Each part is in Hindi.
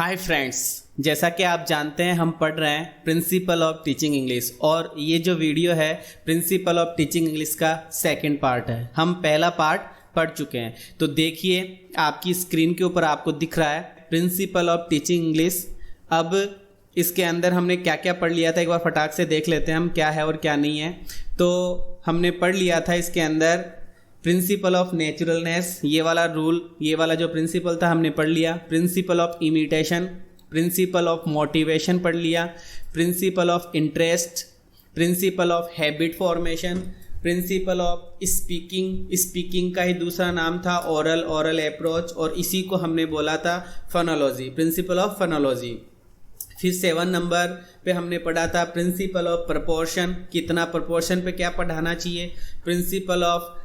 हाय फ्रेंड्स, जैसा कि आप जानते हैं हम पढ़ रहे हैं प्रिंसिपल ऑफ टीचिंग इंग्लिश और ये जो वीडियो है प्रिंसिपल ऑफ टीचिंग इंग्लिश का सेकंड पार्ट है। हम पहला पार्ट पढ़ चुके हैं, तो देखिए आपकी स्क्रीन के ऊपर आपको दिख रहा है प्रिंसिपल ऑफ टीचिंग इंग्लिश। अब इसके अंदर हमने क्या क्या पढ़ लिया था एक बार फटाक से देख लेते हैं हम क्या है और क्या नहीं है। तो हमने पढ़ लिया था इसके अंदर प्रिंसिपल ऑफ नेचुरलनेस, ये वाला रूल, ये वाला जो प्रिंसिपल था हमने पढ़ लिया। Principle of imitation, principle of motivation पढ़ लिया। Principle of interest, principle of habit formation, principle of speaking, speaking का ही दूसरा नाम था ओरल अप्रोच, और इसी को हमने बोला था फोनोलॉजी, प्रिंसिपल ऑफ फोनोलॉजी। फिर 7 नंबर पे हमने पढ़ा था प्रिंसिपल ऑफ प्रपोर्शन, कितना प्रपोर्शन पे क्या पढ़ाना चाहिए। Principle of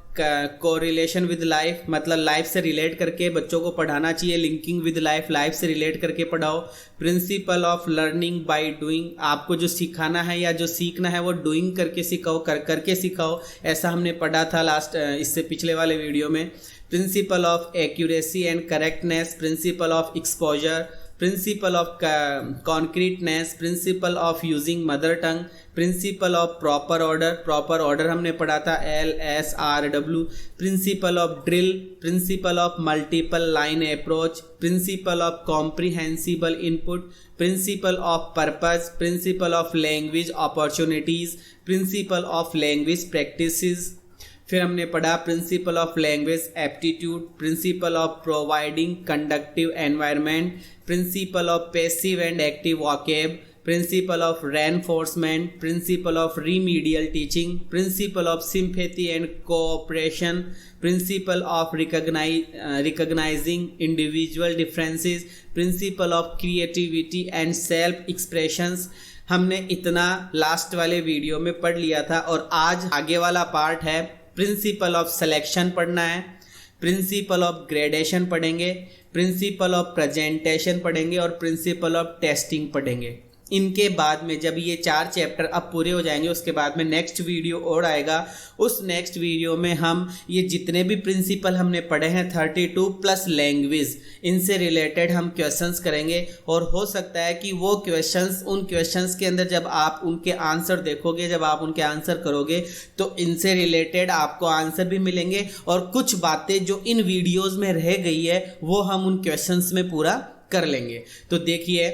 correlation with life, मतलब लाइफ से रिलेट करके बच्चों को पढ़ाना चाहिए। लिंकिंग विद लाइफ, लाइफ से रिलेट करके पढ़ाओ। Principle of learning by doing, आपको जो सिखाना है या जो सीखना है वो डूइंग करके सिखाओ, करके सिखाओ, ऐसा हमने पढ़ा था लास्ट इससे पिछले वाले वीडियो में। Principle of accuracy and correctness, principle of exposure, principle of concreteness, principle of using mother tongue, principle of proper order, proper order हमने पढ़ा था LSRW, principle of drill, principle of multiple line approach, principle of comprehensible input, principle of purpose, principle of language opportunities, principle of language practices. फिर हमने पढ़ा principle of language aptitude, principle of providing conductive environment, principle of passive and active vocab, principle of reinforcement, principle of remedial teaching, principle of sympathy and cooperation, principle of recognising individual differences, principle of creativity and self expressions. हमने इतना लास्ट वाले वीडियो में पढ़ लिया था और आज आगे वाला पार्ट है प्रिंसिपल ऑफ सिलेक्शन पढ़ना है, प्रिंसिपल ऑफ ग्रेडेशन पढ़ेंगे, प्रिंसिपल ऑफ प्रेजेंटेशन पढ़ेंगे और प्रिंसिपल ऑफ टेस्टिंग पढ़ेंगे। इनके बाद में जब ये 4 चैप्टर अब पूरे हो जाएंगे उसके बाद में नेक्स्ट वीडियो और आएगा। उस नेक्स्ट वीडियो में हम ये जितने भी प्रिंसिपल हमने पढ़े हैं 32 प्लस लैंग्वेज, इनसे रिलेटेड हम क्वेश्चंस करेंगे। और हो सकता है कि वो क्वेश्चंस, उन क्वेश्चंस के अंदर जब आप उनके आंसर देखोगे, जब आप उनके आंसर करोगे तो इनसे रिलेटेड आपको आंसर भी मिलेंगे और कुछ बातें जो इन वीडियोज़ में रह गई है वो हम उन क्वेश्चंस में पूरा कर लेंगे। तो देखिए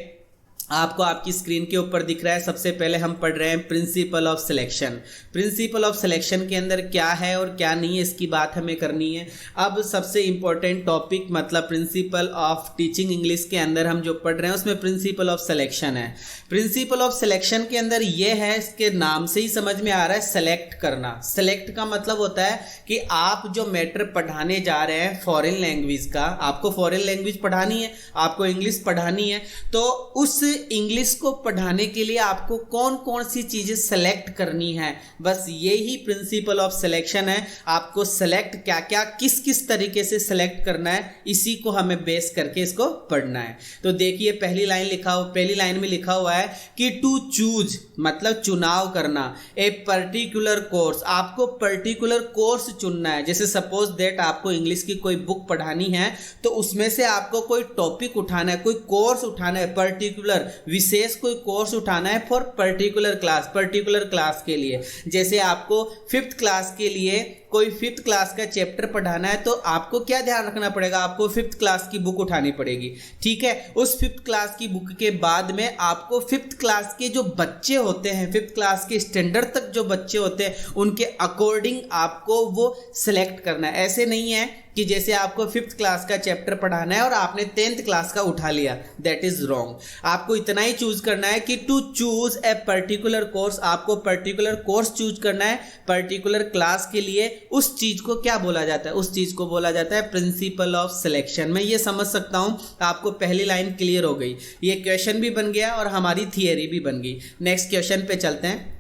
आपको आपकी स्क्रीन के ऊपर दिख रहा है, सबसे पहले हम पढ़ रहे हैं principal of selection. Principal of selection के अंदर क्या है और क्या नहीं है इसकी बात हमें करनी है। अब सबसे इंपॉर्टेंट टॉपिक मतलब प्रिंसिपल ऑफ टीचिंग इंग्लिश के अंदर हम जो पढ़ रहे हैं उसमें प्रिंसिपल ऑफ सिलेक्शन है। प्रिंसिपल ऑफ सिलेक्शन के अंदर ये है, इसके नाम से ही समझ में आ रहा है सेलेक्ट करना। सेलेक्ट का मतलब होता है कि आप जो मैटर पढ़ाने जा रहे हैं फॉरेन लैंग्वेज का, आपको फॉरेन लैंग्वेज पढ़ानी है, आपको इंग्लिश पढ़ानी है, तो उस इंग्लिश को पढ़ाने के लिए आपको कौन कौन सी चीजें सेलेक्ट करनी है, बस यही प्रिंसिपल ऑफ सिलेक्शन है। आपको सेलेक्ट क्या क्या किस किस तरीके से सेलेक्ट करना है, इसी को हमें बेस करके इसको पढ़ना है। तो देखिए पहली लाइन में लिखा हुआ है कि टू चूज मतलब चुनाव करना, ए पर्टिकुलर कोर्स, आपको पर्टिकुलर कोर्स चुनना है। जैसे सपोज दैट आपको इंग्लिश की कोई बुक पढ़ानी है तो उसमें से आपको कोई टॉपिक उठाना है, कोई कोर्स उठाना है, पर्टिकुलर विशेष कोई कोर्स उठाना है फॉर पर्टिकुलर क्लास के लिए। जैसे आपको 5th क्लास के लिए कोई 5th क्लास का चैप्टर पढ़ाना है तो आपको क्या ध्यान रखना पड़ेगा, आपको 5th क्लास की बुक उठानी पड़ेगी, ठीक है। उस 5th क्लास की बुक के बाद में आपको 5th क्लास के जो बच्चे होते हैं, 5th क्लास के स्टैंडर्ड तक जो बच्चे होते हैं उनके अकॉर्डिंग आपको वो सिलेक्ट करना है। ऐसे नहीं है कि जैसे आपको 5th क्लास का चैप्टर पढ़ाना है और आपने 10th क्लास का उठा लिया, दैट इज रॉन्ग। आपको इतना ही चूज करना है कि to choose a particular course, आपको पर्टिकुलर कोर्स चूज करना है पर्टिकुलर क्लास के लिए। उस चीज को क्या बोला जाता है, उस चीज को बोला जाता है प्रिंसिपल ऑफ सिलेक्शन। मैं ये समझ सकता हूं आपको पहली लाइन क्लियर हो गई, ये क्वेश्चन भी बन गया और हमारी थियरी भी बन गई। नेक्स्ट क्वेश्चन पे चलते हैं।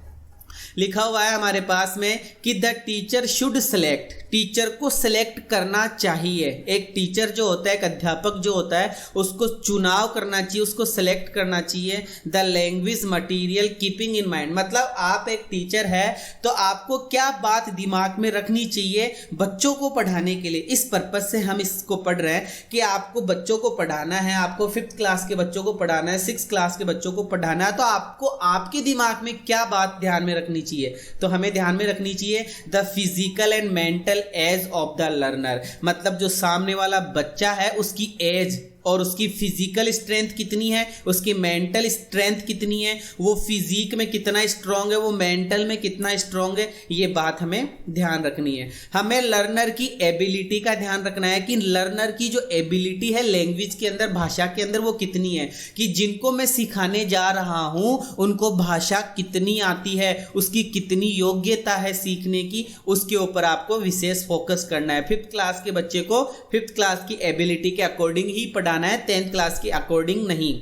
लिखा हुआ है हमारे पास में कि the teacher should select, teacher को सेलेक्ट करना चाहिए। एक टीचर जो होता है, एक अध्यापक जो होता है, उसको चुनाव करना चाहिए, उसको सेलेक्ट करना चाहिए the language material keeping in mind. मतलब आप एक टीचर है तो आपको क्या बात दिमाग में रखनी चाहिए बच्चों को पढ़ाने के लिए। इस पर्पज से हम इसको पढ़ रहे हैं कि आपको बच्चों को पढ़ाना है, आपको 5th क्लास के बच्चों को पढ़ाना है, 6th क्लास के बच्चों को पढ़ाना है, तो आपको आपके दिमाग में क्या बात ध्यान में रखनी चाहिए। तो हमें ध्यान में रखनी चाहिए the physical and mental as of the learner. मतलब जो सामने वाला बच्चा है उसकी एज और उसकी फिजिकल स्ट्रेंथ कितनी है, उसकी मेंटल स्ट्रेंथ कितनी है, वो फिजिक में कितना स्ट्रांग है, वो मेंटल में कितना स्ट्रांग है, ये बात हमें ध्यान रखनी है। हमें लर्नर की एबिलिटी का ध्यान रखना है कि लर्नर की जो एबिलिटी है लैंग्वेज के अंदर, भाषा के अंदर, वो कितनी है, कि जिनको मैं सिखाने जा रहा हूं उनको भाषा कितनी आती है, उसकी कितनी योग्यता है सीखने की, उसके ऊपर आपको विशेष फोकस करना है। 5th क्लास के बच्चे को 5th क्लास की एबिलिटी के अकॉर्डिंग ही पढ़ाना है, 10th क्लास की अकॉर्डिंग नहीं।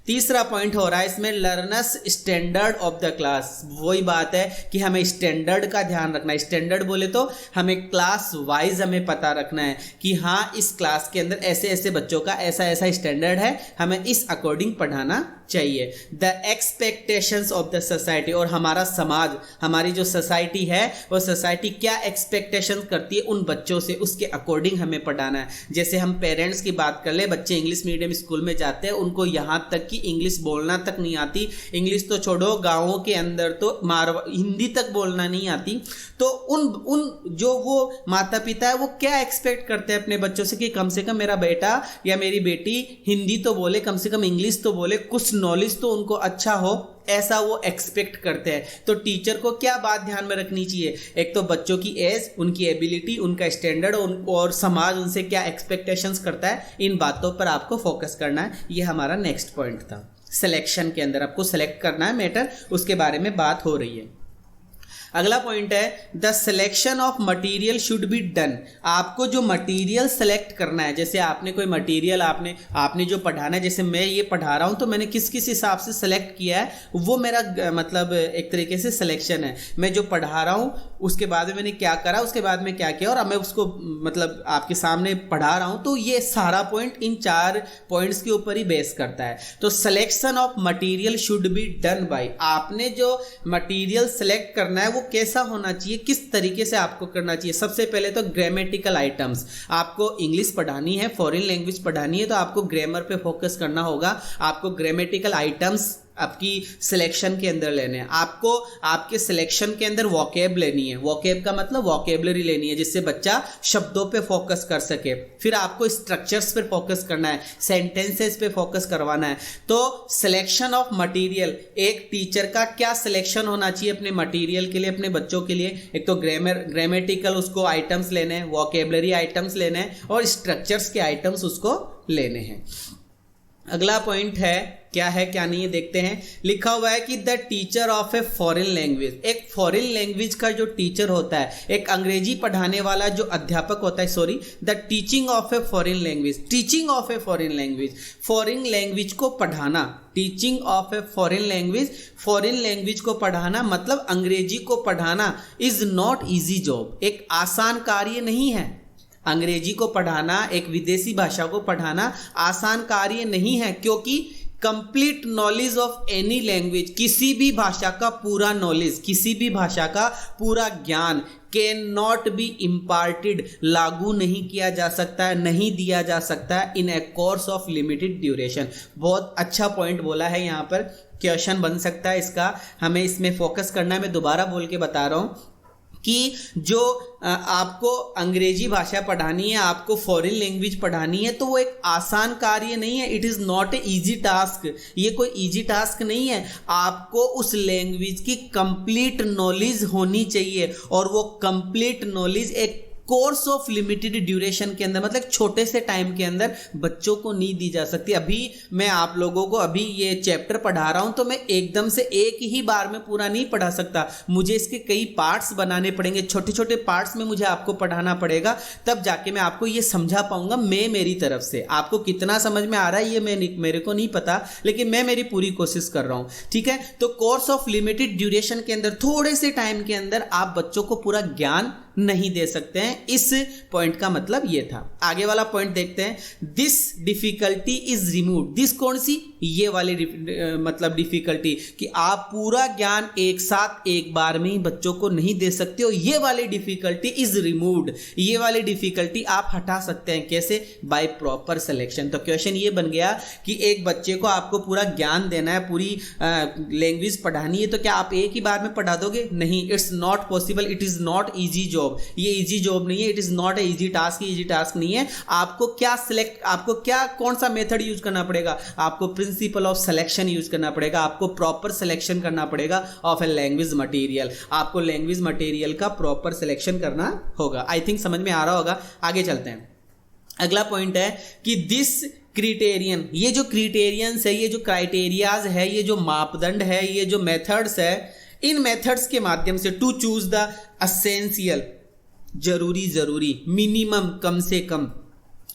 तीसरा पॉइंट हो रहा है इसमें learners standard of the class. वही बात है कि हमें स्टैंडर्ड का ध्यान रखना है। स्टैंडर्ड बोले तो हमें क्लास वाइज हमें पता रखना है कि हाँ इस क्लास के अंदर ऐसे ऐसे बच्चों का ऐसा ऐसा स्टैंडर्ड है, हमें इस अकॉर्डिंग पढ़ाना चाहिए। The expectations of the society, और हमारा समाज, हमारी जो सोसाइटी है वो सोसाइटी क्या एक्सपेक्टेशंस करती है उन बच्चों से, उसके अकॉर्डिंग हमें पढ़ाना है। जैसे हम पेरेंट्स की बात कर ले, बच्चे इंग्लिश मीडियम स्कूल में जाते हैं, उनको यहाँ तक कि इंग्लिश बोलना तक नहीं आती, इंग्लिश तो छोड़ो गाँवों के अंदर तो हिंदी तक बोलना नहीं आती, तो उन जो वो माता पिता है वो क्या एक्सपेक्ट करते हैं अपने बच्चों से कि कम से कम मेरा बेटा या मेरी बेटी हिंदी तो बोले, कम से कम इंग्लिश तो बोले, कुछ नॉलेज तो उनको अच्छा हो, ऐसा वो एक्सपेक्ट करते हैं। तो टीचर को क्या बात ध्यान में रखनी चाहिए, एक तो बच्चों की एज, उनकी एबिलिटी, उनका स्टैंडर्ड और समाज उनसे क्या एक्सपेक्टेशंस करता है, इन बातों पर आपको फोकस करना है। ये हमारा नेक्स्ट पॉइंट था। सिलेक्शन के अंदर आपको सेलेक्ट करना है मैटर, उसके बारे में बात हो रही है। अगला पॉइंट है the selection of material should be done. आपको जो मटेरियल सेलेक्ट करना है, जैसे आपने कोई मटेरियल आपने जो पढ़ाना है, जैसे मैं ये पढ़ा रहा हूँ तो मैंने किस किस हिसाब से सेलेक्ट किया है, वो मेरा मतलब एक तरीके से सिलेक्शन है। मैं जो पढ़ा रहा हूँ उसके बाद में मैंने क्या करा, उसके बाद में क्या किया, और अब मैं उसको मतलब आपके सामने पढ़ा रहा हूँ, तो ये सारा पॉइंट इन 4 पॉइंट्स के ऊपर ही बेस करता है। तो selection of material should be done by, आपने जो मटेरियल सेलेक्ट करना है वो कैसा होना चाहिए, किस तरीके से आपको करना चाहिए। सबसे पहले तो ग्रामेटिकल आइटम्स, आपको इंग्लिश पढ़ानी है, फॉरेन लैंग्वेज पढ़ानी है, तो आपको ग्रामर पे फोकस करना होगा। आपको ग्रामेटिकल आइटम्स आपकी सिलेक्शन के अंदर लेने हैं। आपको आपके सिलेक्शन के अंदर वोकैब लेनी है, वोकैब का मतलब वोकैबुलरी लेनी है, जिससे बच्चा शब्दों पे फोकस कर सके। फिर आपको स्ट्रक्चर्स पे फोकस करना है, सेंटेंसेस पे फोकस करवाना है। तो सिलेक्शन ऑफ मटेरियल, एक टीचर का क्या सिलेक्शन होना चाहिए अपने मटेरियल के लिए, अपने बच्चों के लिए, एक तो ग्रामेटिकल उसको आइटम्स लेने हैं, वोकैबुलरी आइटम्स लेने हैं, और स्ट्रक्चर्स के आइटम्स उसको लेने हैं। अगला पॉइंट है क्या है क्या नहीं है देखते हैं। लिखा हुआ है कि the teacher of a foreign language, एक फॉरेन लैंग्वेज का जो टीचर होता है, एक अंग्रेजी पढ़ाने वाला जो अध्यापक होता है, the teaching of a foreign language, teaching of a foreign language, foreign language को पढ़ाना, teaching of a foreign language, foreign language को पढ़ाना मतलब अंग्रेजी को पढ़ाना इज नॉट ईजी जॉब, एक आसान कार्य नहीं है। अंग्रेजी को पढ़ाना, एक विदेशी भाषा को पढ़ाना आसान कार्य नहीं है, क्योंकि complete knowledge of any language, किसी भी भाषा का पूरा नॉलेज, किसी भी भाषा का पूरा ज्ञान कैन नॉट बी इम्पार्टेड, लागू नहीं किया जा सकता है, नहीं दिया जा सकता है इन ए कोर्स ऑफ लिमिटेड ड्यूरेशन। बहुत अच्छा पॉइंट बोला है, यहाँ पर क्वेश्चन बन सकता है इसका, हमें इसमें फोकस करना है। मैं दोबारा बोल के बता रहा हूँ कि जो आपको अंग्रेजी भाषा पढ़ानी है, आपको फॉरेन लैंग्वेज पढ़ानी है, तो वो एक आसान कार्य नहीं है। It is not a easy task, ये कोई इजी टास्क नहीं है। आपको उस लैंग्वेज की कंप्लीट नॉलेज होनी चाहिए, और वो कंप्लीट नॉलेज एक कोर्स ऑफ लिमिटेड ड्यूरेशन के अंदर, मतलब छोटे से टाइम के अंदर बच्चों को नहीं दी जा सकती। अभी मैं आप लोगों को अभी ये चैप्टर पढ़ा रहा हूं तो मैं एकदम से एक ही बार में पूरा नहीं पढ़ा सकता, मुझे इसके कई पार्ट्स बनाने पड़ेंगे, छोटे छोटे पार्ट्स में मुझे आपको पढ़ाना पड़ेगा, तब जाके मैं आपको ये समझा पाऊंगा। मैं मेरी तरफ से आपको कितना समझ में आ रहा है ये मेरे को नहीं पता, लेकिन मैं मेरी पूरी कोशिश कर रहा हूं, ठीक है। तो कोर्स ऑफ लिमिटेड ड्यूरेशन के अंदर, थोड़े से टाइम के अंदर आप बच्चों को पूरा ज्ञान नहीं दे सकते हैं। इस पॉइंट का मतलब ये था। आगे वाला पॉइंट देखते हैं, this difficulty is removed. This कौन सी, ये वाली मतलब डिफिकल्टी कि आप पूरा ज्ञान एक साथ एक बार में ही बच्चों को नहीं दे सकते हो, ये वाली डिफिकल्टी इज रिमूव्ड। ये वाली डिफिकल्टी आप हटा सकते हैं, कैसे, बाय प्रॉपर सिलेक्शन। तो क्वेश्चन ये बन गया कि एक बच्चे को आपको पूरा ज्ञान देना है, पूरी लैंग्वेज पढ़ानी है, तो क्या आप एक ही बार में पढ़ा दोगे? नहीं, it's not possible, it is not easy job. ये इजी जॉब नहीं है, it is not a easy task, easy task नहीं है। आपको क्या सिलेक्ट, आपको क्या कौन सा मेथड यूज करना पड़ेगा? आपको प्रिंसिपल ऑफ सिलेक्शन यूज करना पड़ेगा, आपको प्रॉपर सिलेक्शन करना पड़ेगा ऑफ ए लैंग्वेज मटेरियल। आपको लैंग्वेज मटेरियल का प्रॉपर सिलेक्शन करना होगा। आई थिंक समझ में आ रहा होगा। आगे चलते हैं। अगला पॉइंट है कि दिस क्रिटेरियन, ये जो क्रिटेरियंस है, ये जो क्राइटेरियाज है, ये जो मापदंड है, ये जो मेथड्स है, इन मेथड्स के माध्यम से टू चूज द एसेंशियल, जरूरी, मिनिमम, कम से कम,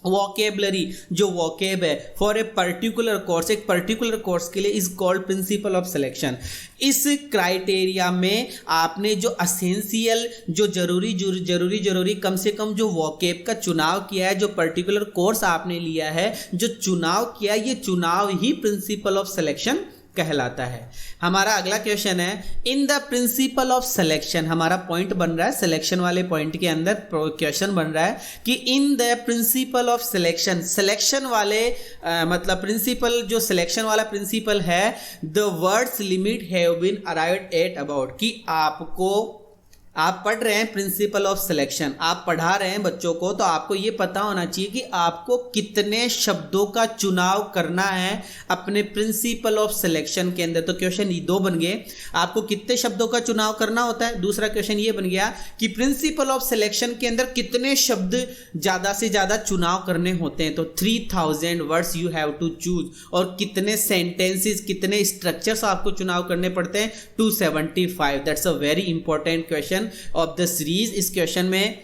वोकेबलरी, जो वोकेब है, फॉर ए पर्टिकुलर कोर्स, एक पर्टिकुलर कोर्स के लिए, is called principal of selection. इस क्राइटेरिया में आपने जो एसेंशियल, जो जरूरी कम से कम जो वोकेब का चुनाव किया है, जो पर्टिकुलर कोर्स आपने लिया है, जो चुनाव किया, ये चुनाव ही प्रिंसिपल ऑफ सिलेक्शन कहलाता है। हमारा अगला क्वेश्चन है, इन द प्रिंसिपल ऑफ सिलेक्शन, हमारा पॉइंट बन रहा है सिलेक्शन वाले पॉइंट के अंदर क्वेश्चन बन रहा है कि in the principle of selection, selection वाले मतलब प्रिंसिपल, जो सिलेक्शन वाला प्रिंसिपल है, the words limit have been arrived at about, कि आपको, आप पढ़ रहे हैं प्रिंसिपल ऑफ सिलेक्शन, आप पढ़ा रहे हैं बच्चों को, तो आपको ये पता होना चाहिए कि आपको कितने शब्दों का चुनाव करना है अपने प्रिंसिपल ऑफ सिलेक्शन के अंदर। तो क्वेश्चन ये दो बन गए, आपको कितने शब्दों का चुनाव करना होता है। दूसरा क्वेश्चन ये बन गया कि प्रिंसिपल ऑफ सिलेक्शन के अंदर कितने शब्द ज्यादा से ज्यादा चुनाव करने होते हैं। तो 3000 words you have to choose, और कितने सेंटेंसेस, कितने स्ट्रक्चर्स आपको चुनाव करने पड़ते हैं, 275। That's a very important question of the series. इस क्वेश्चन में,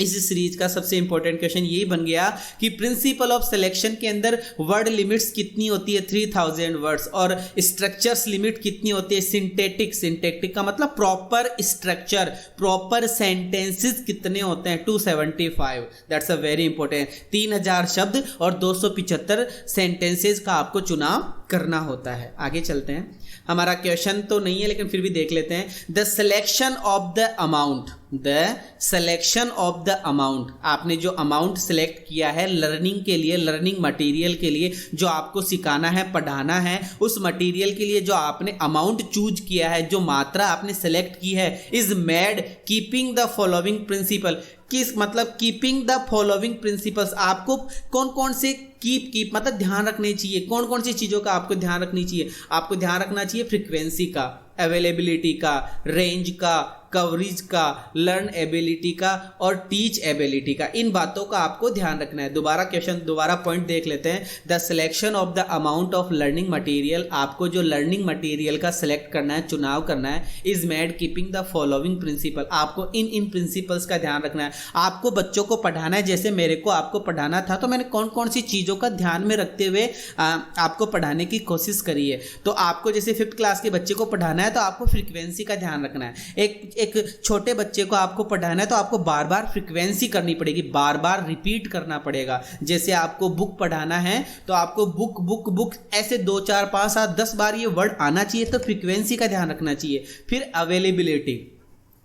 इस सीरीज का सबसे इंपॉर्टेंट क्वेश्चन यही बन गया कि प्रिंसिपल ऑफ सिलेक्शन के अंदर वर्ड लिमिट्स कितनी होती है, 3000 वर्ड्स, और स्ट्रक्चर्स लिमिट कितनी होती है, सिंटैक्टिक का मतलब प्रॉपर स्ट्रक्चर, प्रॉपर सेंटेंसेस कितने होते हैं, 275। That's a very important. 3000 शब्द और 275 सेंटेंसेस का आपको चुनाव करना होता है। आगे चलते हैं। हमारा क्वेश्चन तो नहीं है लेकिन फिर भी देख लेते हैं। The selection of the amount, the selection of the amount, आपने जो अमाउंट सिलेक्ट किया है लर्निंग के लिए, लर्निंग मटेरियल के लिए, जो आपको सिखाना है, पढ़ाना है, उस मटेरियल के लिए जो आपने अमाउंट चूज किया है, जो मात्रा आपने सेलेक्ट की है, is made keeping the following principle, किस मतलब कीपिंग द फॉलोइंग प्रिंसिपल्स, आपको कौन कौन से कीप मतलब ध्यान रखने चाहिए, कौन कौन सी चीज़ों का आपको ध्यान रखनी चाहिए। आपको ध्यान रखना चाहिए फ्रीक्वेंसी का, अवेलेबिलिटी का, रेंज का, कवरेज का, लर्न एबिलिटी का और टीच एबिलिटी का। इन बातों का आपको ध्यान रखना है। दोबारा पॉइंट देख लेते हैं। The selection of the amount of learning material, आपको जो लर्निंग मटेरियल का सिलेक्ट करना है, चुनाव करना है, is made keeping the following principle, आपको इन प्रिंसिपल्स का ध्यान रखना है। आपको बच्चों को पढ़ाना है, जैसे मेरे को आपको पढ़ाना था, तो मैंने कौन कौन सी चीज़ों का ध्यान में रखते हुए आपको पढ़ाने की कोशिश करी है। तो आपको जैसे 5th क्लास के बच्चे को पढ़ाना है तो आपको फ्रीक्वेंसी का ध्यान रखना है। एक छोटे बच्चे को आपको पढ़ाना है तो आपको बार बार फ्रीक्वेंसी करनी पड़ेगी, बार बार रिपीट करना पड़ेगा। जैसे आपको बुक पढ़ाना है तो आपको बुक ऐसे 2 4 5 7 10 बार ये वर्ड आना चाहिए, तो फ्रीक्वेंसी का ध्यान रखना चाहिए। फिर अवेलेबिलिटी,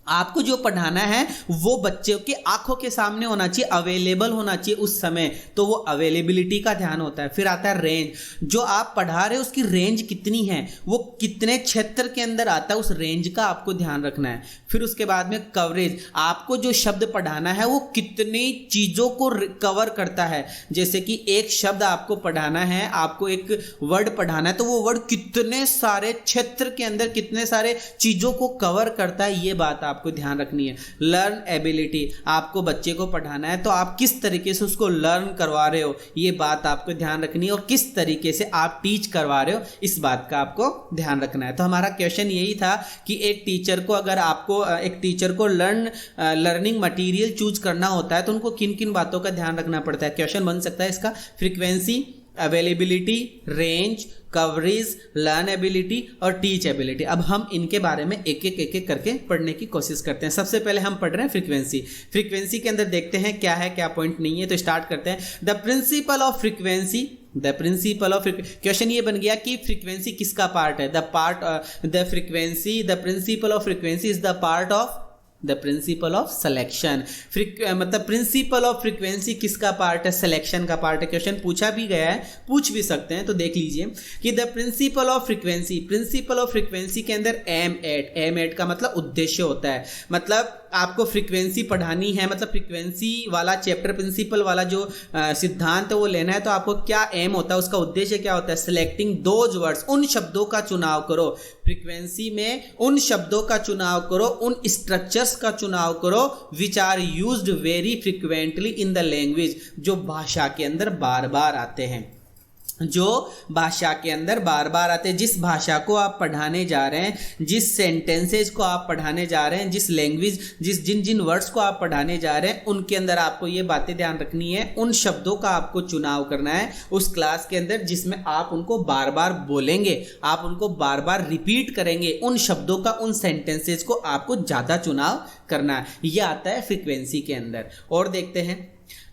आपको जो पढ़ाना है वो बच्चों के आंखों के सामने होना चाहिए, अवेलेबल होना चाहिए उस समय, तो वो अवेलेबिलिटी का ध्यान होता है। फिर आता है रेंज, जो आप पढ़ा रहे हो उसकी रेंज कितनी है, वो कितने क्षेत्र के अंदर आता है, उस रेंज का आपको ध्यान रखना है। फिर उसके बाद में कवरेज, आपको जो शब्द पढ़ाना है वो कितनी चीज़ों को कवर करता है। जैसे कि एक शब्द आपको पढ़ाना है, आपको एक वर्ड पढ़ाना है, तो वो वर्ड कितने सारे क्षेत्र के अंदर कितने सारे चीज़ों को कवर करता है, ये बात आपको ध्यान रखनी है। लर्न एबिलिटी, आपको बच्चे को पढ़ाना है तो आप किस तरीके से उसको लर्न करवा रहे हो, ये बात आपको ध्यान रखनी है, और किस तरीके से आप टीच करवा रहे हो इस बात का आपको ध्यान रखना है। तो हमारा क्वेश्चन यही था कि एक टीचर को, अगर आपको एक टीचर को लर्निंग मटेरियल चूज करना होता है तो उनको किन किन बातों का ध्यान रखना पड़ता है। क्वेश्चन बन सकता है इसका, frequency, availability, range, coverage, learn ability और टीच एबिलिटी। अब हम इनके बारे में एक एक करके पढ़ने की कोशिश करते हैं। सबसे पहले हम पढ़ रहे हैं फ्रीक्वेंसी। फ्रीक्वेंसी के अंदर देखते हैं क्या है क्या पॉइंट नहीं है, तो स्टार्ट करते हैं। The principle of frequency, the principle of, question ये बन गया कि फ्रीक्वेंसी किसका पार्ट है। The frequency, the principle of frequency is the part of the principle of selection. मतलब प्रिंसिपल ऑफ फ्रीक्वेंसी किसका पार्ट है, सिलेक्शन का पार्ट है। क्वेश्चन पूछा भी गया है, पूछ भी सकते हैं, तो देख लीजिए कि the principle of frequency, principle of frequency के अंदर एम एट का मतलब उद्देश्य होता है। मतलब आपको फ्रीक्वेंसी पढ़ानी है, मतलब फ्रीक्वेंसी वाला चैप्टर, प्रिंसिपल वाला जो सिद्धांत है वो लेना है, तो आपको क्या एम होता है, उसका उद्देश्य क्या होता है, सिलेक्टिंग दोज वर्ड्स, उन शब्दों का चुनाव करो। फ्रीक्वेंसी में उन शब्दों का चुनाव करो, उन स्ट्रक्चर्स का चुनाव करो which are used very frequently in the language, जो भाषा के अंदर बार बार आते हैं, जो भाषा के अंदर बार बार आते हैं। जिस भाषा को आप पढ़ाने जा रहे हैं, जिस सेंटेंसेज को आप पढ़ाने जा रहे हैं, जिस लैंग्वेज, जिन जिन वर्ड्स को आप पढ़ाने जा रहे हैं, उनके अंदर आपको ये बातें ध्यान रखनी है। उन शब्दों का आपको चुनाव करना है उस क्लास के अंदर जिसमें आप उनको बार बार बोलेंगे, आप उनको बार बार रिपीट करेंगे। उन शब्दों का, उन सेंटेंसेज को आपको ज़्यादा चुनाव करना है। ये आता है फ्रीक्वेंसी के अंदर। और देखते हैं,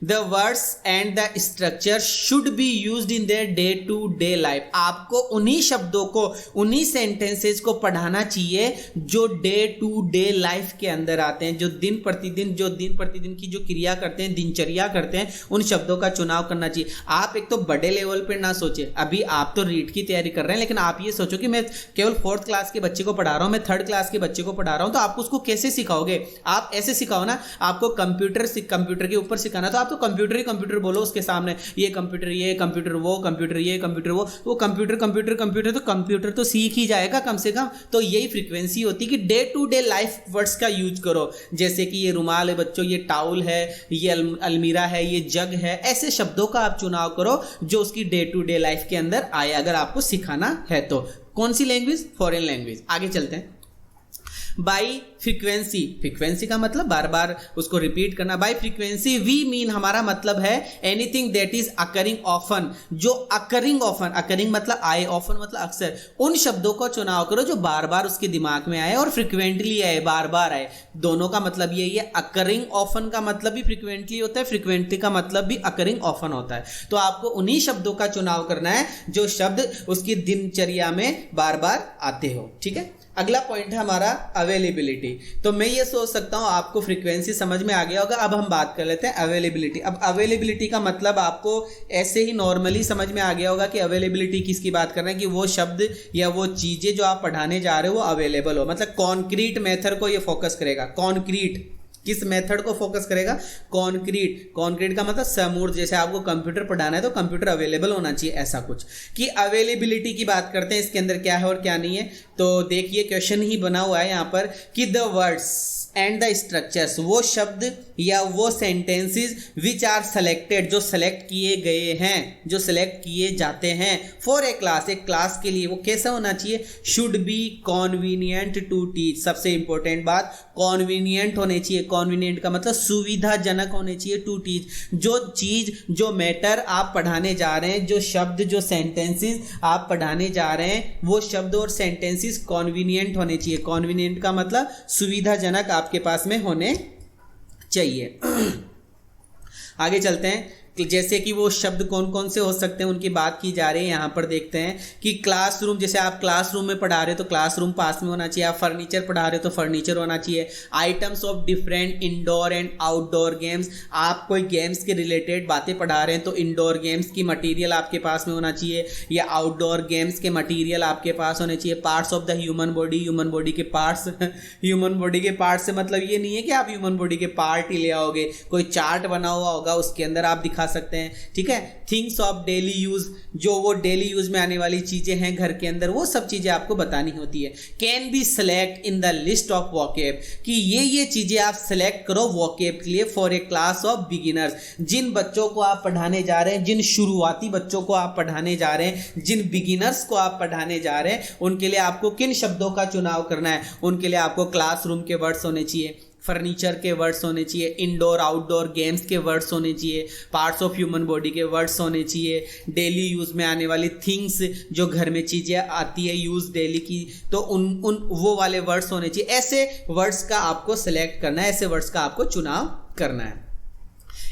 The words and the structure should be used in their day to day life। आपको उन्हीं शब्दों को, उन्हीं सेंटेंसेस को पढ़ाना चाहिए जो डे टू डे लाइफ के अंदर आते हैं, जो दिन प्रतिदिन की जो क्रिया करते हैं, दिनचर्या करते हैं, उन शब्दों का चुनाव करना चाहिए। आप एक तो बड़े लेवल पर ना सोचे, अभी आप तो रीट की तैयारी कर रहे हैं, लेकिन आप ये सोचो कि मैं केवल 4th क्लास के बच्चे को पढ़ा रहा हूँ, मैं 3rd क्लास के बच्चे को पढ़ा रहा हूँ, तो आप उसको कैसे सिखाओगे। आप ऐसे सिखाओ ना, आपको कंप्यूटर के ऊपर सिखाना, तो आप तो कंप्यूटर बोलो उसके सामने, ये कंप्यूटर वो कंप्यूटर, ये कंप्यूटर वो कंप्यूटर तो सीख ही जाएगा कम से कम। तो यही फ्रीक्वेंसी होती है कि day to day life words का यूज करो, जैसे कि ये रुमाल है बच्चों, ये टाउल है, ये अलमीरा है, ये जग है। ऐसे शब्दों का आप चुनाव करो जो उसकी डे टू डे लाइफ के अंदर आए, अगर आपको सिखाना है तो। कौन सी लैंग्वेज, फॉरेन लैंग्वेज। आगे चलते हैं। बाई फ्रीक्वेंसी, फ्रीक्वेंसी का मतलब बार बार उसको रिपीट करना। बाई फ्रीक्वेंसी वी मीन, हमारा मतलब है anything that is occurring often, जो अकरिंग ऑफन, अकरिंग मतलब आए, ऑफन मतलब अक्सर, उन शब्दों को चुनाव करो जो बार बार उसके दिमाग में आए और फ्रिक्वेंटली आए, बार बार आए। दोनों का मतलब यही है। अकरिंग ऑफन का मतलब भी फ्रिक्वेंटली होता है, फ्रिक्वेंटली का मतलब भी अकरिंग ऑफन होता है। तो आपको उन्हीं शब्दों का चुनाव करना है जो शब्द उसकी दिनचर्या में बार बार आते हो। ठीक है, अगला पॉइंट है हमारा अवेलेबिलिटी। तो मैं ये सोच सकता हूं आपको फ्रीक्वेंसी समझ में आ गया होगा। अब हम बात कर लेते हैं अवेलेबिलिटी। अब अवेलेबिलिटी का मतलब आपको ऐसे ही नॉर्मली समझ में आ गया होगा कि अवेलेबिलिटी किसकी बात कर रहे हैं, कि वो शब्द या वो चीजें जो आप पढ़ाने जा रहे हो वो अवेलेबल हो। मतलब कॉन्क्रीट मेथड को ये फोकस करेगा। कॉन्क्रीट किस मेथड को फोकस करेगा, कॉन्क्रीट। कॉन्क्रीट का मतलब समूर्त, जैसे आपको कंप्यूटर पढ़ाना है तो कंप्यूटर अवेलेबल होना चाहिए, ऐसा कुछ। कि अवेलेबिलिटी की बात करते हैं, इसके अंदर क्या है और क्या नहीं है। तो देखिए क्वेश्चन ही बना हुआ है यहाँ पर कि the words and the structures, वो शब्द या वो सेंटेंसेस विच आर सेलेक्टेड, जो सेलेक्ट किए गए हैं, जो सेलेक्ट किए जाते हैं फॉर ए क्लास, एक क्लास के लिए, वो कैसा होना चाहिए, शुड बी कॉन्वीनियंट टू टीच। सबसे इंपॉर्टेंट बात, कॉन्वीनियंट होने चाहिए। कॉन्वीनियंट का मतलब सुविधाजनक होने चाहिए टू टीच। जो चीज, जो मैटर आप पढ़ाने जा रहे हैं, जो शब्द, जो सेंटेंसेस आप पढ़ाने जा रहे हैं, वो शब्द और सेंटेंसेस कॉन्वीनियंट होने चाहिए। कॉन्वीनियंट का मतलब सुविधाजनक आपके पास में होने चाहिए। आगे चलते हैं, जैसे कि वो शब्द कौन कौन से हो सकते हैं उनकी बात की जा रही है। यहाँ पर देखते हैं कि क्लासरूम, जैसे आप क्लासरूम में पढ़ा रहे हो तो क्लासरूम पास में होना चाहिए। आप फर्नीचर पढ़ा रहे हो तो फर्नीचर होना चाहिए। Items of different indoor and outdoor games, आप कोई गेम्स के रिलेटेड बातें पढ़ा रहे हैं तो इंडोर गेम्स की मटीरियल आपके पास में होना चाहिए या आउटडोर गेम्स के मटीरियल आपके पास होने चाहिए। Parts of the human body, human body के पार्ट्स ह्यूमन बॉडी के पार्ट्स से मतलब ये नहीं है कि आप ह्यूमन बॉडी के पार्ट ही ले आओगे। कोई चार्ट बना हुआ होगा उसके अंदर आप दिखा दिखा सकते हैं, ठीक है। थिंग्स ऑफ डेली यूज, जो वो डेली यूज में आने वाली चीजें हैं घर के अंदर, वो सब चीजें आपको बतानी होती है। Can be select in the list of vocab, कि ये चीजें आप सेलेक्ट करो वोकैब के लिए for a class of beginners, जिन बच्चों को आप पढ़ाने जा रहे हैं, जिन शुरुआती बच्चों को आप पढ़ाने जा रहे हैं, जिन बिगिनर्स को आप पढ़ाने जा रहे हैं, उनके लिए आपको किन शब्दों का चुनाव करना है। उनके लिए आपको क्लासरूम के वर्ड्स होने चाहिए, फर्नीचर के वर्ड्स होने चाहिए, इंडोर आउटडोर गेम्स के वर्ड्स होने चाहिए, पार्ट्स ऑफ ह्यूमन बॉडी के वर्ड्स होने चाहिए, डेली यूज़ में आने वाली थिंग्स, जो घर में चीज़ें आती है यूज़ डेली की, तो उन वो वाले वर्ड्स होने चाहिए। ऐसे वर्ड्स का आपको सेलेक्ट करना है, ऐसे वर्ड्स का आपको चुनाव करना है।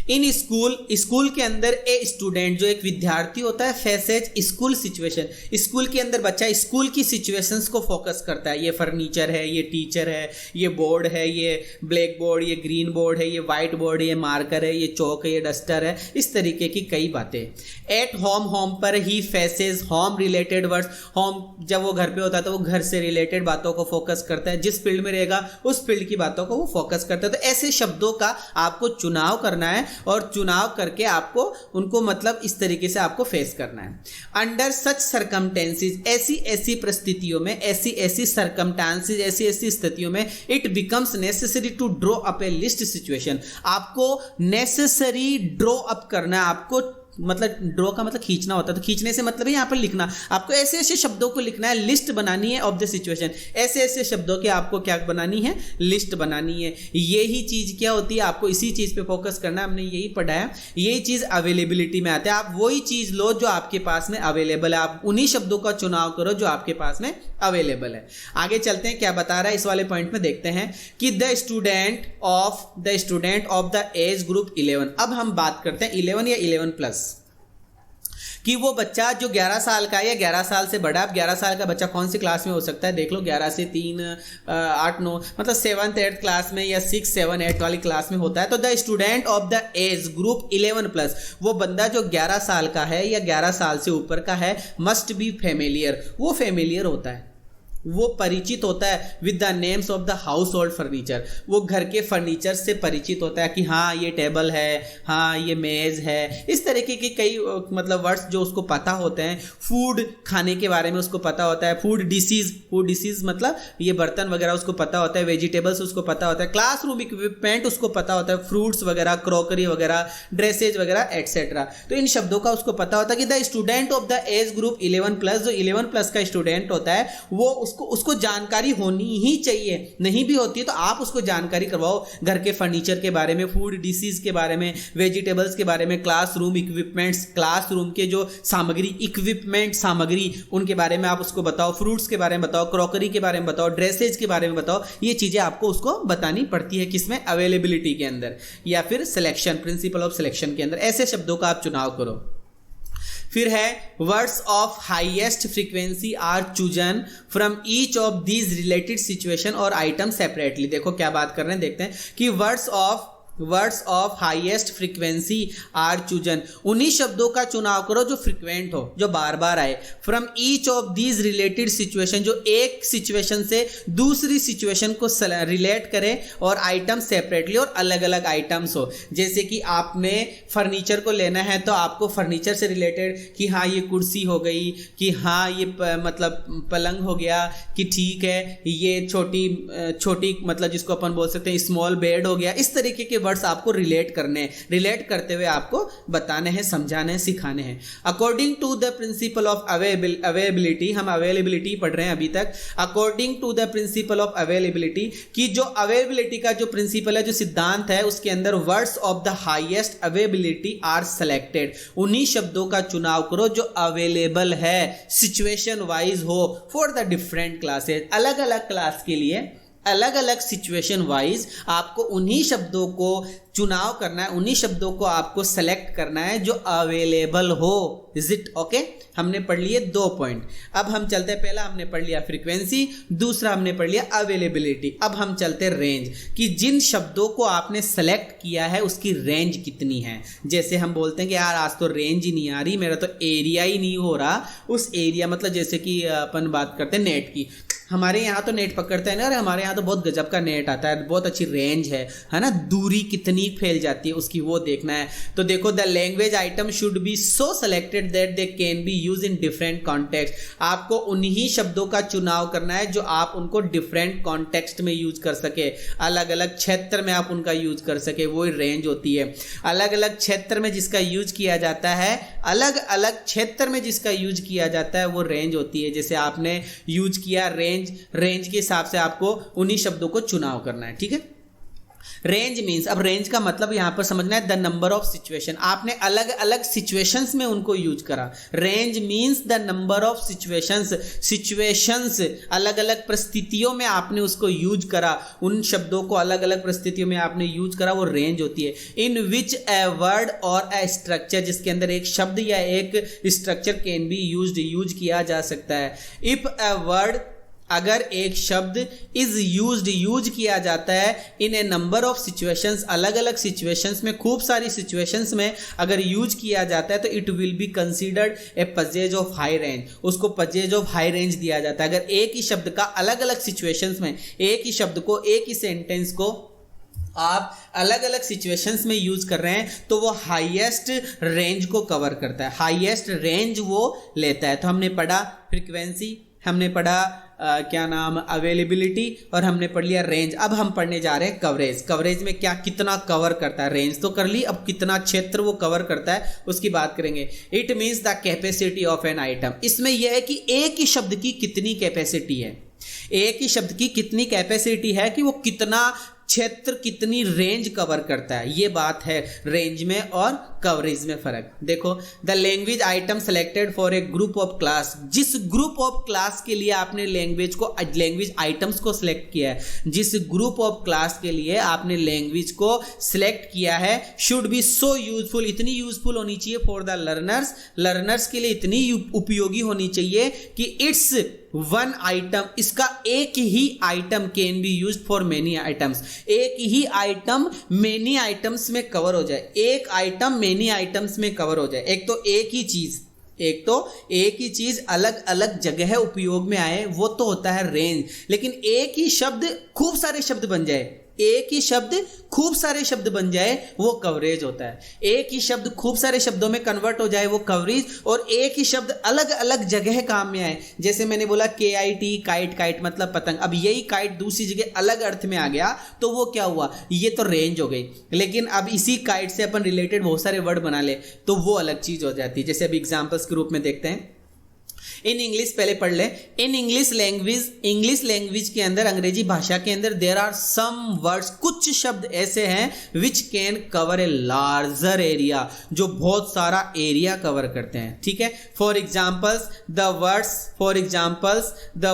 इन स्कूल के अंदर ए स्टूडेंट, जो एक विद्यार्थी होता है, फेसेज स्कूल सिचुएशन, स्कूल के अंदर बच्चा स्कूल की सिचुएशंस को फोकस करता है। ये फर्नीचर है, ये टीचर है, ये बोर्ड है, ये ब्लैक बोर्ड, ये ग्रीन बोर्ड है, ये वाइट बोर्ड है, ये मार्कर है, ये चौक है, ये डस्टर है, इस तरीके की कई बातें। एट होम पर ही faces home related words, home जब वो घर पे होता है तो वो घर से रिलेटेड बातों को फोकस करता है, जिस फील्ड में रहेगा उस फील्ड की बातों को वो फोकस करता है। तो ऐसे शब्दों का आपको चुनाव करना है और चुनाव करके आपको उनको मतलब इस तरीके से आपको फेस करना है। अंडर सच सर्कमटेंसेस, ऐसी परिस्थितियों में, ऐसी सर्कमटेंसेस, ऐसी स्थितियों में it becomes necessary to draw up a list situation, आपको नेसेसरी ड्रॉ अप करना है। आपको मतलब ड्रॉ का मतलब खींचना होता है, तो खींचने से मतलब है यहाँ पर लिखना। आपको ऐसे शब्दों को लिखना है, लिस्ट बनानी है ऑफ द सिचुएशन। ऐसे शब्दों के आपको क्या बनानी है, लिस्ट बनानी है। यही चीज़ क्या होती है, आपको इसी चीज़ पे फोकस करना है। हमने यही पढ़ा है, यही चीज़ अवेलेबिलिटी में आता है। आप वही चीज़ लो जो आपके पास में अवेलेबल है, आप उन्हीं शब्दों का चुनाव करो जो आपके पास में अवेलेबल है। आगे चलते हैं, क्या बता रहा है इस वाले पॉइंट में, देखते हैं कि the student of the age group 11। अब हम बात करते हैं 11 या 11+, कि वो बच्चा जो 11 साल का है या 11 साल से बड़ा। अब 11 साल का बच्चा कौन सी क्लास में हो सकता है, देख लो, 11 से 3 8 9 मतलब 7th 8th क्लास में या 6 7 8 वाली क्लास में होता है। तो the student of the age group 11+, वो बंदा जो 11 साल का है या 11 साल से ऊपर का है, मस्ट बी फेमिलियर, वो फेमिलियर होता है, वो परिचित होता है with the names of the house hold furniture, वो घर के फर्नीचर से परिचित होता है कि हाँ ये टेबल है, हाँ ये मेज़ है, इस तरीके के कई मतलब वर्ड्स जो उसको पता होते हैं। फूड, खाने के बारे में उसको पता होता है। फूड डिसीज मतलब ये बर्तन वगैरह उसको पता होता है। वेजिटेबल्स उसको पता होता है। क्लासरूम इक्विपमेंट उसको पता होता है, फ्रूट्स वगैरह, क्रॉकरी वगैरह, ड्रेसेज वगैरह एटसेट्रा। तो इन शब्दों का उसको पता होता है कि the student of the age group 11+, जो 11+ का स्टूडेंट होता है, वो उसको जानकारी होनी ही चाहिए। नहीं भी होती है तो आप उसको जानकारी करवाओ घर के फर्नीचर के बारे में, फूड डिशेज के बारे में, वेजिटेबल्स के बारे में, क्लासरूम इक्विपमेंट्स, क्लासरूम के जो सामग्री, इक्विपमेंट सामग्री, उनके बारे में आप उसको बताओ। फ्रूट्स के बारे में बताओ, क्रॉकरी के बारे में बताओ, ड्रेसेज के बारे में बताओ। ये चीजें आपको उसको बतानी पड़ती है, किसमें, अवेलेबिलिटी के अंदर या फिर सिलेक्शन, प्रिंसिपल ऑफ सिलेक्शन के अंदर। ऐसे शब्दों का आप चुनाव करो। फिर है words of highest frequency are chosen from each of these related situation और आइटम सेपरेटली। देखो क्या बात कर रहे हैं, देखते हैं कि words of highest frequency are chosen, उन्हीं शब्दों का चुनाव करो जो फ्रीक्वेंट हो, जो बार बार आए। From each of these related situation, जो एक सिचुएशन से दूसरी सिचुएशन को रिलेट करे, और आइटम सेपरेटली, और अलग अलग आइटम्स हो। जैसे कि आपने फर्नीचर को लेना है तो आपको फर्नीचर से रिलेटेड कि हाँ ये कुर्सी हो गई, कि हाँ ये मतलब पलंग हो गया, कि ठीक है ये छोटी मतलब जिसको अपन बोल सकते हैं स्मॉल बेड हो गया। इस तरीके के वर्ड्स आपको रिलेट करने हैं, रिलेट करते हुए आपको बताने हैं, समझाने हैं, सिखाने हैं। According to the principle of availability, हम अवेलेबिलिटी पढ़ रहे हैं अभी तक। According to the principle of availability, कि जो अवेलेबिलिटी का जो प्रिंसिपल है, जो सिद्धांत है, उसके अंदर words of the highest availability are selected, उन्हीं शब्दों का चुनाव करो जो अवेलेबल है, सिचुएशन वाइज हो, फॉर द डिफरेंट क्लासेस, अलग अलग क्लास के लिए, अलग अलग सिचुएशन वाइज आपको उन्हीं शब्दों को चुनाव करना है, उन्हीं शब्दों को आपको सेलेक्ट करना है जो अवेलेबल हो। Is it okay? हमने पढ़ लिए 2 पॉइंट। अब हम चलते हैं, पहला हमने पढ़ लिया फ्रीक्वेंसी, दूसरा हमने पढ़ लिया अवेलेबिलिटी। अब हम चलते हैं रेंज, कि जिन शब्दों को आपने सेलेक्ट किया है उसकी रेंज कितनी है। जैसे हम बोलते हैं कि यार आज तो रेंज ही नहीं आ रही, मेरा तो एरिया ही नहीं हो रहा। उस एरिया मतलब जैसे कि अपन बात करते हैं नेट की, हमारे यहाँ तो नेट पकड़ता है ना, अरे हमारे यहाँ तो बहुत गजब का नेट आता है, बहुत अच्छी रेंज है ना। दूरी कितनी टेक्निक फैल जाती है उसकी, वो देखना है। तो देखो, the language item should B so selected that they can be use in different context. आपको उन्हीं शब्दों का चुनाव करना है जो आप उनको डिफरेंट कॉन्टेक्स्ट में यूज कर सके, अलग अलग क्षेत्र में आप उनका यूज कर सके, वो रेंज होती है। अलग अलग क्षेत्र में जिसका यूज किया जाता है, अलग अलग क्षेत्र में जिसका यूज किया जाता है, वो रेंज होती है। जैसे आपने यूज किया रेंज, रेंज के हिसाब से आपको उन्हीं शब्दों को चुनाव करना है, ठीक है। रेंज मीन्स, अब रेंज का मतलब यहां पर समझना है द नंबर ऑफ सिचुएशन, आपने अलग अलग सिचुएशंस में उनको यूज करा। Range means the number of situations, situations अलग अलग परिस्थितियों में आपने उसको यूज करा, उन शब्दों को अलग अलग परिस्थितियों में आपने यूज करा, वो रेंज होती है। इन विच ए वर्ड और ए स्ट्रक्चर, जिसके अंदर एक शब्द या एक स्ट्रक्चर कैन बी यूज किया जा सकता है। इफ ए वर्ड, अगर एक शब्द इज यूज किया जाता है इन ए नंबर ऑफ सिचुएशंस, अलग अलग सिचुएशंस में, खूब सारी सिचुएशंस में अगर यूज किया जाता है, तो it will be considered A पजेज of high range, उसको पजेज ऑफ हाई रेंज दिया जाता है। अगर एक ही शब्द का अलग अलग सिचुएशंस में, एक ही शब्द को, एक ही सेंटेंस को आप अलग अलग सिचुएशंस में यूज कर रहे हैं, तो वो हाईएस्ट रेंज को कवर करता है, हाईएस्ट रेंज वो लेता है। तो हमने पढ़ा फ्रीक्वेंसी, हमने पढ़ा क्या नाम अवेलेबिलिटी, और हमने पढ़ लिया रेंज। अब हम पढ़ने जा रहे हैं कवरेज। कवरेज में क्या कितना कवर करता है, रेंज तो कर ली, अब कितना क्षेत्र वो कवर करता है उसकी बात करेंगे। It means the capacity of an item, इसमें यह है कि एक ही शब्द की कितनी कैपेसिटी है, एक ही शब्द की कितनी कैपेसिटी है कि वो कितना क्षेत्र, कितनी रेंज कवर करता है, ये बात है रेंज में और कवरेज में फर्क। देखो, the language item selected for a group of class, जिस ग्रुप ऑफ क्लास के लिए आपने लैंग्वेज आइटम्स को सिलेक्ट किया है, जिस ग्रुप ऑफ क्लास के लिए आपने लैंग्वेज को सिलेक्ट किया है, शुड बी सो यूजफुल, इतनी यूजफुल होनी चाहिए फॉर द लर्नर्स, लर्नर्स के लिए इतनी उपयोगी होनी चाहिए कि इट्स वन आइटम, इसका एक ही item can be used for many items, एक ही आइटम मेनी आइटम्स में कवर हो जाए, एक आइटम मेनी आइटम्स में कवर हो जाए। एक तो एक ही चीज अलग अलग जगह उपयोग में आए, वो तो होता है रेंज। लेकिन एक ही शब्द खूब सारे शब्द बन जाए, एक ही शब्द खूब सारे शब्द बन जाए, वो कवरेज होता है। एक ही शब्द खूब सारे शब्दों में कन्वर्ट हो जाए, वो कवरेज। और एक ही शब्द अलग अलग जगह काम में आए, जैसे मैंने बोला KIT, काइट, काइट मतलब पतंग, अब यही काइट दूसरी जगह अलग अर्थ में आ गया, तो वो क्या हुआ, ये तो रेंज हो गई। लेकिन अब इसी काइट से अपन रिलेटेड बहुत सारे वर्ड बना ले, तो वो अलग चीज हो जाती है। जैसे अभी एग्जाम्पल्स के रूप में देखते हैं। इन इंग्लिश, पहले पढ़ ले। इन इंग्लिश लैंग्वेज के अंदर, अंग्रेजी भाषा के अंदर, देयर आर सम वर्ड्स, कुछ शब्द ऐसे हैं which can cover a larger area, जो बहुत सारा एरिया कवर करते हैं, ठीक है। फॉर एग्जाम्पल्स द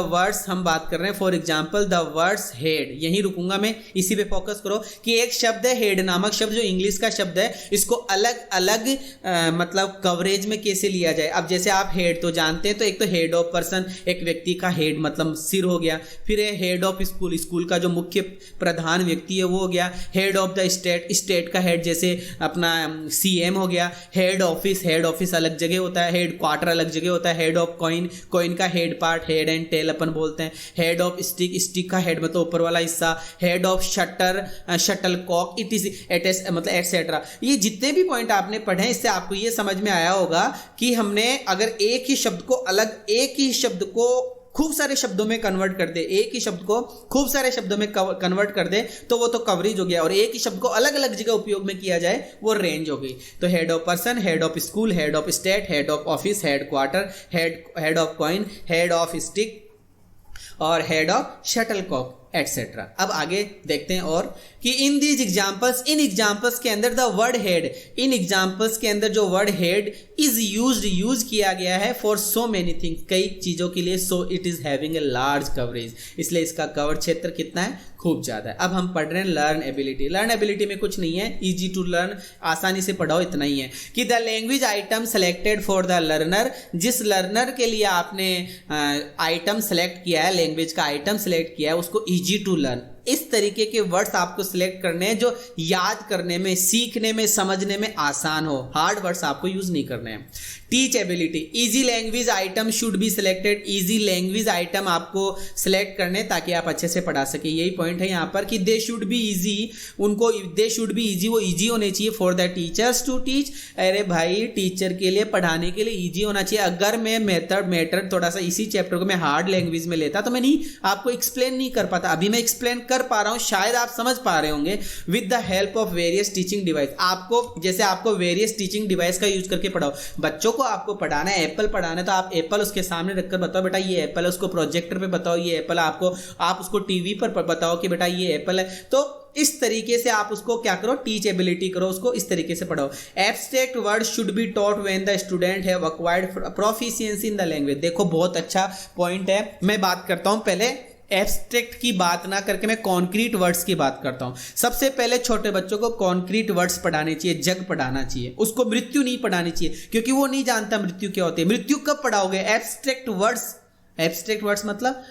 वर्ड्स हम बात कर रहे हैं। For example the words head, यहीं रुकूंगा मैं, इसी पे फोकस करो कि एक शब्द है हेड नामक शब्द, जो इंग्लिश का शब्द है, इसको अलग अलग मतलब कवरेज में कैसे लिया जाए। अब जैसे आप हेड तो जानते हैं, तो एक तो हेड ऑफ पर्सन, एक व्यक्ति का हेड मतलब सिर हो गया। फिर हेड ऑफ स्कूल, स्कूल का जो मुख्य प्रधान व्यक्ति है वो हो गया। Head of the state, state का हेड जैसे अपना CM हो गया। हेड ऑफिस अलग जगह होता है, हेड क्वार्टर अलग जगह होता है। हेड ऑफ कॉइन का head part, head and tail अपन बोलते हैं। हेड ऑफ स्टिक का हेड मतलब ऊपर वाला हिस्सा। हेड ऑफ शटल कॉक, मतलब एटसेट्रा। ये जितने भी पॉइंट आपने पढ़े, इससे आपको ये समझ में आया होगा कि हमने अगर एक ही शब्द को एक ही शब्द को खूब सारे शब्दों में कन्वर्ट कर दे, एक ही शब्द को खूब सारे शब्दों में कन्वर्ट कर दे, तो वो तो कवरेज हो गया। और एक ही शब्द को अलग अलग जगह उपयोग में किया जाए, वो रेंज हो गई। तो head of person, head of school, head of state, head of office, head quarter, head of coin, head of stick और हेड ऑफ शटलकॉक एटसेट्रा। अब आगे देखते हैं और कि इन एग्जाम्पल्स के अंदर the word head, in examples के अंदर जो वर्ड हेड इज यूज किया गया है फॉर सो मेनी थिंग्स, कई चीजों के लिए। So it is having a large coverage, इसलिए इसका कवर क्षेत्र कितना है, खूब ज्यादा है। अब हम पढ़ रहे हैं लर्न एबिलिटी। लर्न एबिलिटी में कुछ नहीं है, इजी टू लर्न, आसानी से पढ़ाओ, इतना ही है कि the language item selected for the learner, जिस लर्नर के लिए आपने आइटम सेलेक्ट किया है, लैंग्वेज का आइटम सेलेक्ट किया है, उसको इजी टू लर्न। इस तरीके के वर्ड्स आपको सिलेक्ट करने हैं जो याद करने में, सीखने में, समझने में आसान हो। हार्ड वर्ड्स आपको यूज नहीं करने हैं। Teach ability, easy language item should be selected, easy language item आपको सिलेक्ट करने ताकि आप अच्छे से पढ़ा सके। यही पॉइंट है यहाँ पर कि दे शुड बी इजी, उनको दे शुड बी इजी, वो इजी होने चाहिए for the teachers to teach. अरे भाई टीचर के लिए पढ़ाने के लिए इजी होना चाहिए। अगर मैं मेथड थोड़ा सा इसी चैप्टर को मैं हार्ड लैंग्वेज में लेता तो मैं नहीं आपको एक्सप्लेन नहीं कर पाता। अभी मैं एक्सप्लेन कर पा रहा हूँ, शायद आप समझ पा रहे होंगे with the help of various teaching device. आपको जैसे आपको वेरियस टीचिंग डिवाइस का यूज करके पढ़ाओ। बच्चों को आपको पढ़ाना है, एप्पल पढ़ाना है तो आप एप्पल उसके सामने रखकर बताओ बेटा ये एप्पल है, उसको प्रोजेक्टर पे बताओ ये एप्पल है, आप उसको टीवी पर बताओ कि बेटा ये एप्पल है। तो इस तरीके से आप उसको क्या करो, टीच एबिलिटी करो, उसको इस तरीके से पढ़ाओ। Abstract word should be taught when the student have acquired proficiency in the language. देखो बहुत अच्छा पॉइंट है। मैं बात करता हूं पहले एब्स्ट्रैक्ट की बात ना करके मैं कॉन्क्रीट वर्ड्स की बात करता हूं। सबसे पहले छोटे बच्चों को कॉन्क्रीट वर्ड्स पढ़ाने चाहिए, जग पढ़ाना चाहिए, उसको मृत्यु नहीं पढ़ानी चाहिए क्योंकि वो नहीं जानता मृत्यु क्या होती है। मृत्यु कब पढ़ाओगे? Abstract words. एब्स्ट्रैक्ट वर्ड्स मतलब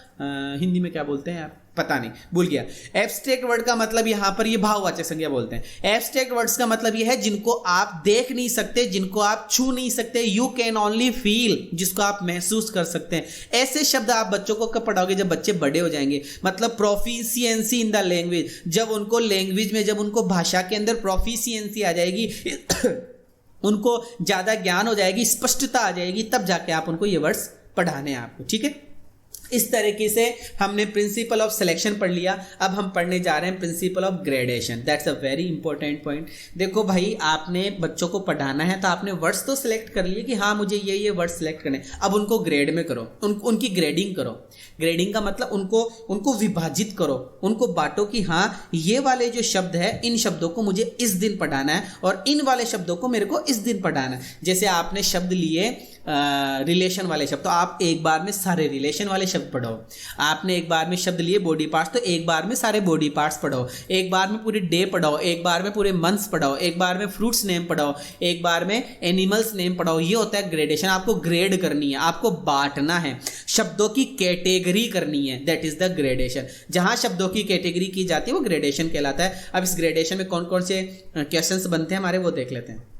हिंदी में क्या बोलते हैं आप, पता नहीं, भूल गया। एब्स्ट्रैक्ट वर्ड का मतलब यहां पर ये भाववाचक संज्ञा बोलते हैं। एब्स्ट्रैक्ट वर्ड्स का मतलब ये है जिनको आप देख नहीं सकते, जिनको आप छू नहीं सकते, यू कैन ओनली फील, जिसको आप महसूस कर सकते हैं। ऐसे शब्द आप बच्चों को कब पढ़ाओगे? जब बच्चे बड़े हो जाएंगे। मतलब प्रोफिशिएंसी इन द लैंग्वेज, जब उनको लैंग्वेज में, जब उनको भाषा के अंदर प्रोफिशिएंसी आ जाएगी उनको ज्यादा ज्ञान हो जाएगी, स्पष्टता आ जाएगी, तब जाके आप उनको ये वर्ड्स पढ़ाने हैं आपको। ठीक है, इस तरीके से हमने प्रिंसिपल ऑफ सिलेक्शन पढ़ लिया। अब हम पढ़ने जा रहे हैं principle of gradation. That's a very important point. देखो भाई, आपने बच्चों को पढ़ाना है तो आपने वर्ड्स तो सिलेक्ट कर लिए कि हाँ मुझे ये वर्ड्स सिलेक्ट करने, अब उनको ग्रेड में करो, उनकी ग्रेडिंग करो। ग्रेडिंग का मतलब उनको विभाजित करो, उनको बांटो कि हाँ ये वाले जो शब्द है इन शब्दों को मुझे इस दिन पढ़ाना है और इन वाले शब्दों को मेरे को इस दिन पढ़ाना है। जैसे आपने शब्द लिए रिलेशन वाले शब्द, तो आप एक बार में सारे रिलेशन वाले शब्द पढ़ो। आपने एक बार में शब्द लिए बॉडी पार्ट्स, तो एक बार में सारे बॉडी पार्ट्स पढ़ो। एक बार में पूरे डे पढ़ाओ, एक बार में पूरे मंथ्स पढ़ाओ, एक बार में फ्रूट्स नेम पढ़ाओ, एक बार में एनिमल्स नेम पढ़ाओ। ये होता है ग्रेडेशन। आपको ग्रेड करनी है, आपको बांटना है, शब्दों की कैटेगरी करनी है। That is the gradation. जहां शब्दों की कैटेगरी की जाती है वो ग्रेडेशन कहलाता है। अब इस ग्रेडेशन में कौन कौन से क्वेश्चंस बनते हैं हमारे, वो देख लेते हैं।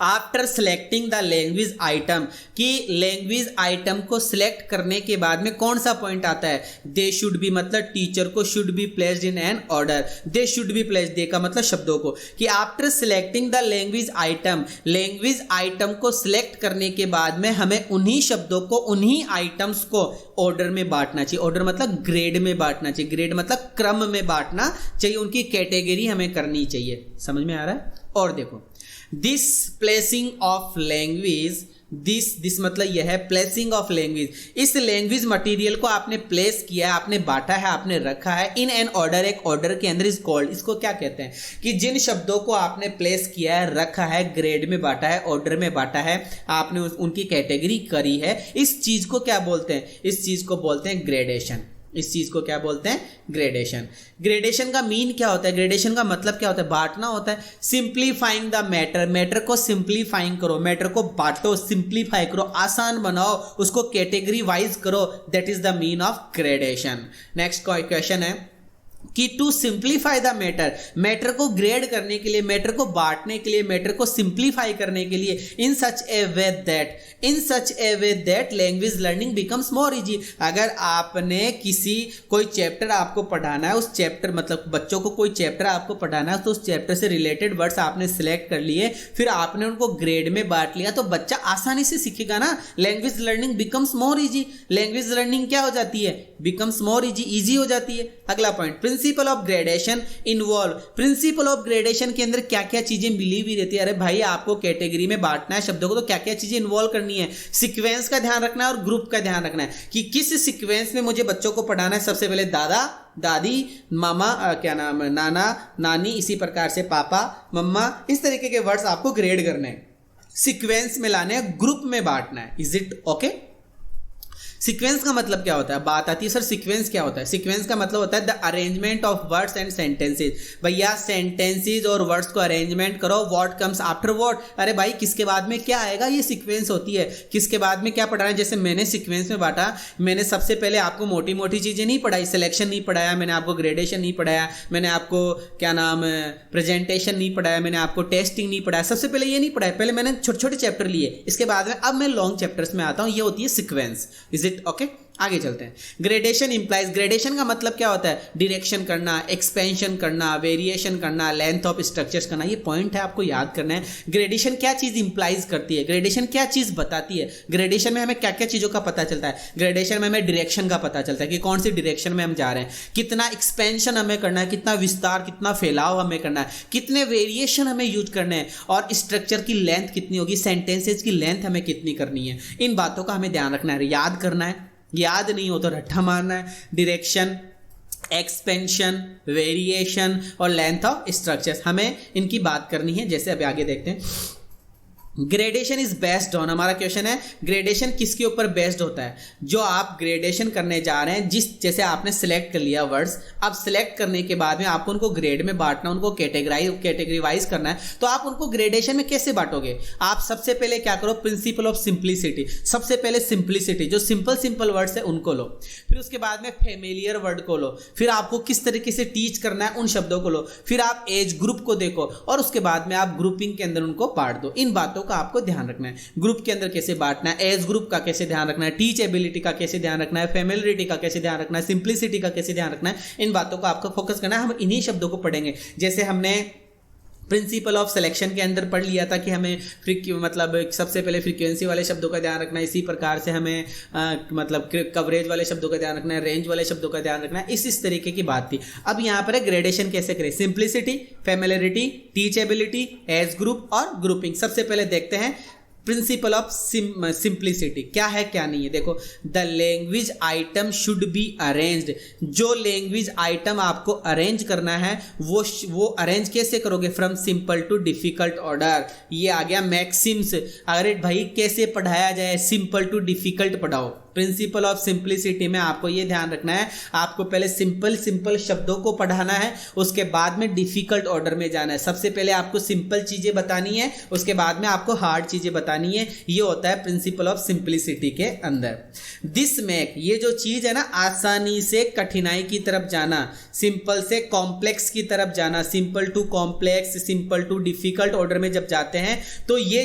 After selecting the language item, कि लैंग्वेज आइटम को सिलेक्ट करने के बाद में कौन सा पॉइंट आता है? दे शुड बी, मतलब टीचर को should be placed in an order. They should be placed, they का मतलब शब्दों को, कि after selecting the language item, language item को सिलेक्ट करने के बाद में हमें उन्हीं शब्दों को, उन्हीं आइटम्स को ऑर्डर में बांटना चाहिए। ऑर्डर मतलब ग्रेड में बांटना चाहिए। ग्रेड मतलब क्रम में बांटना चाहिए, उनकी कैटेगरी हमें करनी चाहिए। समझ में आ रहा है? और देखो, this placing of language, this मतलब यह है प्लेसिंग ऑफ लैंग्वेज। इस लैंग्वेज मटेरियल को आपने प्लेस किया है, आपने बांटा है, आपने रखा है इन एन ऑर्डर, एक ऑर्डर के अंदर। इज कॉल्ड, इसको क्या कहते हैं? कि जिन शब्दों को आपने प्लेस किया है, रखा है, ग्रेड में बांटा है, ऑर्डर में बांटा है, आपने उनकी कैटेगरी करी है, इस चीज को क्या बोलते हैं? इस चीज को बोलते हैं ग्रेडेशन। इस चीज को क्या बोलते हैं? ग्रेडेशन। ग्रेडेशन का मीन क्या होता है? ग्रेडेशन का मतलब क्या होता है? बांटना होता है। सिंप्लीफाइंग द मैटर, मैटर को सिंप्लीफाइंग करो, मैटर को बांटो, सिंप्लीफाई करो, आसान बनाओ, उसको कैटेगरी वाइज करो। That is the mean of gradation. Next question है कि to simplify the matter, matter को ग्रेड करने के लिए, मैटर को बांटने के लिए, मैटर को सिंप्लीफाई करने के लिए, in such a way that language learning becomes more easy. अगर आपने कोई चैप्टर आपको पढ़ाना है, उस चैप्टर मतलब बच्चों को कोई चैप्टर आपको पढ़ाना है, तो उस चैप्टर से रिलेटेड वर्ड्स आपने सिलेक्ट कर लिए, फिर आपने उनको ग्रेड में बांट लिया, तो बच्चा आसानी से सीखेगा ना। Language learning becomes more easy. Language learning क्या हो जाती है? बिकम्स मोर इजी, इजी हो जाती है। अगला point, principle of gradation involve. Principle of gradation के अंदर क्या क्या चीजें मिली हुई रहती है? अरे भाई, आपको कैटेगरी में बांटना है शब्दों को, तो क्या क्या चीजें इन्वॉल्व करनी है? सीक्वेंस का ध्यान रखना है और ग्रुप का ध्यान रखना है कि किस सीक्वेंस में मुझे बच्चों को पढ़ाना है। सबसे पहले दादा दादी, मामा, क्या नाम है, नाना नानी, इसी प्रकार से पापा मम्मा, इस तरीके के वर्ड्स आपको ग्रेड करने हैं, सीक्वेंस में लाने हैं, ग्रुप में बांटना है। Is it okay? सीक्वेंस का मतलब क्या होता है? बात आती है सर सीक्वेंस क्या होता है? सीक्वेंस का मतलब होता है the arrangement of words and sentences. भैया सेंटेंसेज और वर्ड्स को अरेंजमेंट करो, व्हाट कम्स आफ्टर व्हाट। अरे भाई किसके बाद में क्या आएगा, ये सीक्वेंस होती है। किसके बाद में क्या पढ़ाना है? जैसे मैंने सीक्वेंस में बांटा, मैंने सबसे पहले आपको मोटी मोटी चीजें नहीं पढ़ाई, सिलेक्शन नहीं पढ़ाया, मैंने आपको ग्रेडेशन नहीं पढ़ाया, मैंने आपको क्या नाम प्रेजेंटेशन नहीं पढ़ाया, मैंने आपको टेस्टिंग नहीं पढ़ाया, सबसे पहले ये नहीं पढ़ाया। पहले मैंने छोटे छोटे चैप्टर लिए, इसके बाद में अब मैं लॉन्ग चैप्टर्स में आता हूं। ये होती है सीक्वेंस। Is it okay? आगे चलते हैं। ग्रेडेशन इंप्लाइज, ग्रेडेशन का मतलब क्या होता है? डायरेक्शन करना, एक्सपेंशन करना, वेरिएशन करना, लेंथ ऑफ स्ट्रक्चर्स करना। ये पॉइंट है, आपको याद करना है। ग्रेडेशन क्या चीज इंप्लाइज करती है, ग्रेडेशन क्या चीज बताती है। ग्रेडेशन में हमें क्या क्या चीजों का पता चलता है? ग्रेडेशन में हमें डायरेक्शन का पता चलता है कि कौन सी डायरेक्शन में हम जा रहे हैं, कितना एक्सपेंशन हमें करना है, कितना विस्तार, कितना फैलाव हमें करना है, कितने वेरिएशन हमें यूज करने हैं, और स्ट्रक्चर की लेंथ कितनी होगी, सेंटेंसेज की लेंथ हमें कितनी करनी है। इन बातों का हमें ध्यान रखना है, याद करना है। याद नहीं हो तो रट्ठा मारना है। डायरेक्शन, एक्सपेंशन, वेरिएशन और लेंथ ऑफ स्ट्रक्चर्स, हमें इनकी बात करनी है। जैसे अभी आगे देखते हैं। ग्रेडेशन इज बेस्ड ऑन, हमारा क्वेश्चन है ग्रेडेशन किसके ऊपर बेस्ड होता है? जो आप ग्रेडेशन करने जा रहे हैं, जैसे आपने सिलेक्ट कर लिया वर्ड्स, अब सिलेक्ट करने के बाद में आपको उनको ग्रेड में बांटना, उनको कैटेगरीवाइज करना है। तो आप उनको ग्रेडेशन में कैसे बांटोगे? आप सबसे पहले क्या करो, प्रिंसिपल ऑफ सिंप्लिसिटी। सबसे पहले सिंप्लिसिटी, जो सिंपल वर्ड्स है उनको लो, फिर उसके बाद में फेमिलियर वर्ड को लो, फिर आपको किस तरीके से टीच करना है उन शब्दों को लो, फिर आप एज ग्रुप को देखो, और उसके बाद में आप ग्रुपिंग के अंदर उनको बांट दो। इन बातों का आपको ध्यान रखना है। ग्रुप के अंदर कैसे बांटना है, एज ग्रुप का कैसे ध्यान रखना है, टीचेबिलिटी का कैसे ध्यान रखना है, फेमिलियरिटी का कैसे ध्यान रखना है, सिंप्लिसिटी का कैसे ध्यान रखना है, इन बातों को आपको फोकस करना है। हम इन्हीं शब्दों को पढ़ेंगे। जैसे हमने प्रिंसिपल ऑफ सिलेक्शन के अंदर पढ़ लिया था कि हमें मतलब सबसे पहले फ्रीक्वेंसी वाले शब्दों का ध्यान रखना है, इसी प्रकार से हमें मतलब कवरेज वाले शब्दों का ध्यान रखना है, रेंज वाले शब्दों का ध्यान रखना है। इस तरीके की बात थी। अब यहाँ पर है ग्रेडेशन कैसे करें, simplicity, familiarity, teachability, age group और ग्रुपिंग। सबसे पहले देखते हैं प्रिंसिपल ऑफ सिंप्लिसिटी क्या है क्या नहीं है। देखो, the language item should be arranged. जो लैंग्वेज आइटम आपको अरेंज करना है वो अरेंज कैसे करोगे? From simple to difficult order. ये आ गया मैक्सिम्स। अरे भाई कैसे पढ़ाया जाए? सिंपल टू डिफिकल्ट पढ़ाओ। प्रिंसिपल ऑफ सिंप्लिसिटी में आपको ये ध्यान रखना है, आपको पहले सिंपल शब्दों को पढ़ाना है, उसके बाद में डिफिकल्ट ऑर्डर में जाना है। सबसे पहले आपको सिंपल चीजें बतानी है, उसके बाद में आपको हार्ड चीजें बतानी है। ये होता है प्रिंसिपल ऑफ सिंप्लिसिटी के अंदर। दिस मेक, ये जो चीज है ना, आसानी से कठिनाई की तरफ जाना, सिंपल से कॉम्प्लेक्स की तरफ जाना, simple to complex, simple to difficult order में जब जाते हैं तो ये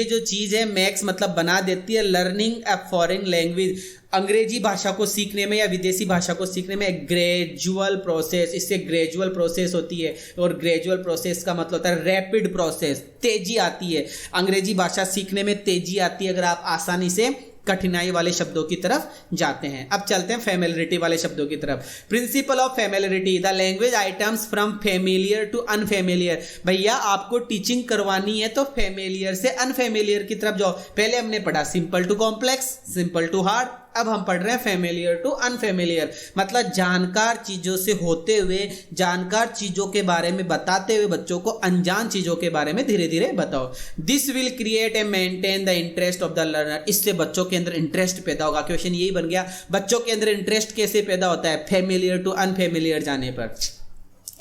जो चीज है मैक्स मतलब बना देती है लर्निंग अ फॉरेन लैंग्वेज। अंग्रेजी भाषा को सीखने में या विदेशी भाषा को सीखने में एक ग्रेजुअल प्रोसेस, इससे ग्रेजुअल प्रोसेस होती है। और ग्रेजुअल प्रोसेस का मतलब होता है रैपिड प्रोसेस, तेजी आती है। अंग्रेजी भाषा सीखने में तेजी आती है अगर आप आसानी से कठिनाई वाले शब्दों की तरफ जाते हैं। अब चलते हैं फेमिलियरिटी वाले शब्दों की तरफ। Principle of familiarity, the language items from familiar to unfamiliar. भैया आपको टीचिंग करवानी है तो फेमिलियर से अनफेमिलियर की तरफ जाओ। पहले हमने पढ़ा simple to complex, simple to hard, अब हम पढ़ रहे हैं फेमिलियर टू अनफेमिलियर। मतलब जानकार चीजों से होते हुए, जानकार चीजों के बारे में बताते हुए बच्चों को अनजान चीजों के बारे में धीरे धीरे बताओ। This will create and maintain the interest of the learner. इससे बच्चों के अंदर इंटरेस्ट पैदा होगा। क्वेश्चन यही बन गया, बच्चों के अंदर इंटरेस्ट कैसे पैदा होता है? फेमिलियर टू अनफेमिलियर जाने पर,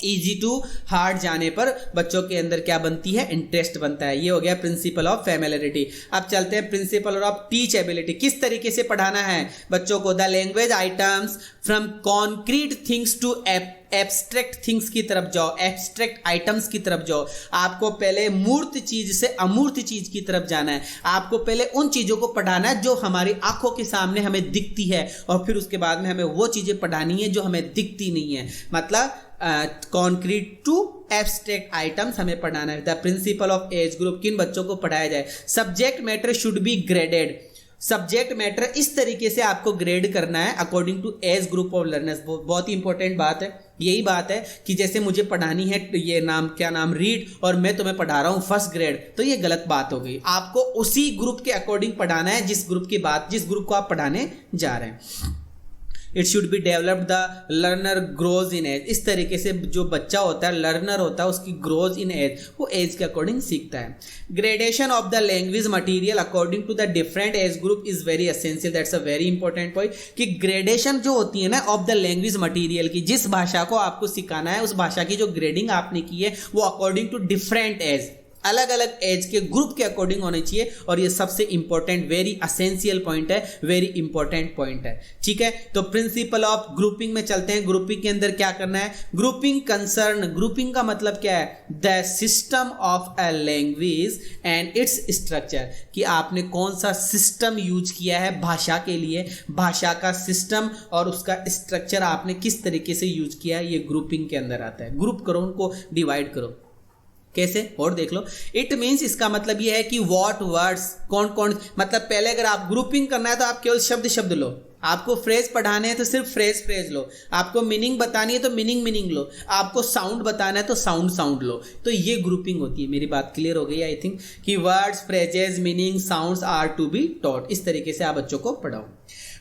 इजी टू हार्ड जाने पर बच्चों के अंदर क्या बनती है? इंटरेस्ट बनता है। ये हो गया प्रिंसिपल ऑफ फेमिलियरिटी। अब चलते हैं प्रिंसिपल ऑफ टीचेबिलिटी। किस तरीके से पढ़ाना है बच्चों को? The language items from concrete things to abstract things की तरफ जाओ, एब्स्ट्रैक्ट आइटम्स की तरफ जाओ। आपको पहले मूर्त चीज से अमूर्त चीज की तरफ जाना है। आपको पहले उन चीजों को पढ़ाना है जो हमारी आंखों के सामने हमें दिखती है, और फिर उसके बाद में हमें वो चीजें पढ़ानी है जो हमें दिखती नहीं है। मतलब कॉन्क्रीट टू एब्स्ट्रैक्ट आइटम्स हमें पढ़ाना है। The principle of age group, किन बच्चों को पढ़ाया जाए? Subject matter should be graded. Subject matter इस तरीके से आपको ग्रेड करना है according to age group of learners. बहुत ही इंपॉर्टेंट बात है। यही बात है कि जैसे मुझे पढ़ानी है ये नाम रीड, और मैं तुम्हें पढ़ा रहा हूं फर्स्ट ग्रेड, तो ये गलत बात हो गई। आपको उसी ग्रुप के अकॉर्डिंग पढ़ाना है जिस ग्रुप को आप पढ़ाने जा रहे हैं। It should be developed the learner grows in age. इस तरीके से जो बच्चा होता है, लर्नर होता है, उसकी ग्रोज इन एज, वो एज के अकॉर्डिंग सीखता है। Gradation of the language material according to the different age group is very essential. That's a very important point कि ग्रेडेशन जो होती है ना ऑफ द लैंग्वेज मटीरियल की, जिस भाषा को आपको सिखाना है उस भाषा की जो ग्रेडिंग आपने की है वो अकॉर्डिंग टू डिफरेंट एज, अलग अलग एज के ग्रुप के अकॉर्डिंग होने चाहिए। और ये सबसे इंपॉर्टेंट, वेरी एसेंशियल पॉइंट है, वेरी इंपॉर्टेंट पॉइंट है। ठीक है, तो प्रिंसिपल ऑफ ग्रुपिंग में चलते हैं। ग्रुपिंग के अंदर क्या करना है? ग्रुपिंग कंसर्न, ग्रुपिंग का मतलब क्या है? The system of a language and its structure, कि आपने कौन सा सिस्टम यूज किया है भाषा के लिए, भाषा का सिस्टम और उसका स्ट्रक्चर आपने किस तरीके से यूज किया है, ये ग्रुपिंग के अंदर आता है। ग्रुप करो, उनको डिवाइड करो। कैसे? और देख लो। इट मीन्स, इसका मतलब ये है कि व्हाट वर्ड्स, कौन कौन, मतलब पहले अगर आप ग्रुपिंग करना है तो आप केवल शब्द शब्द लो, आपको फ्रेज पढ़ाने हैं तो सिर्फ फ्रेज लो, आपको मीनिंग बतानी है तो मीनिंग लो, आपको साउंड बताना है तो साउंड लो। तो ये ग्रुपिंग होती है। मेरी बात क्लियर हो गई आई थिंक, कि words, phrases, meaning, sounds are to be taught. इस तरीके से आप बच्चों को पढ़ाओ।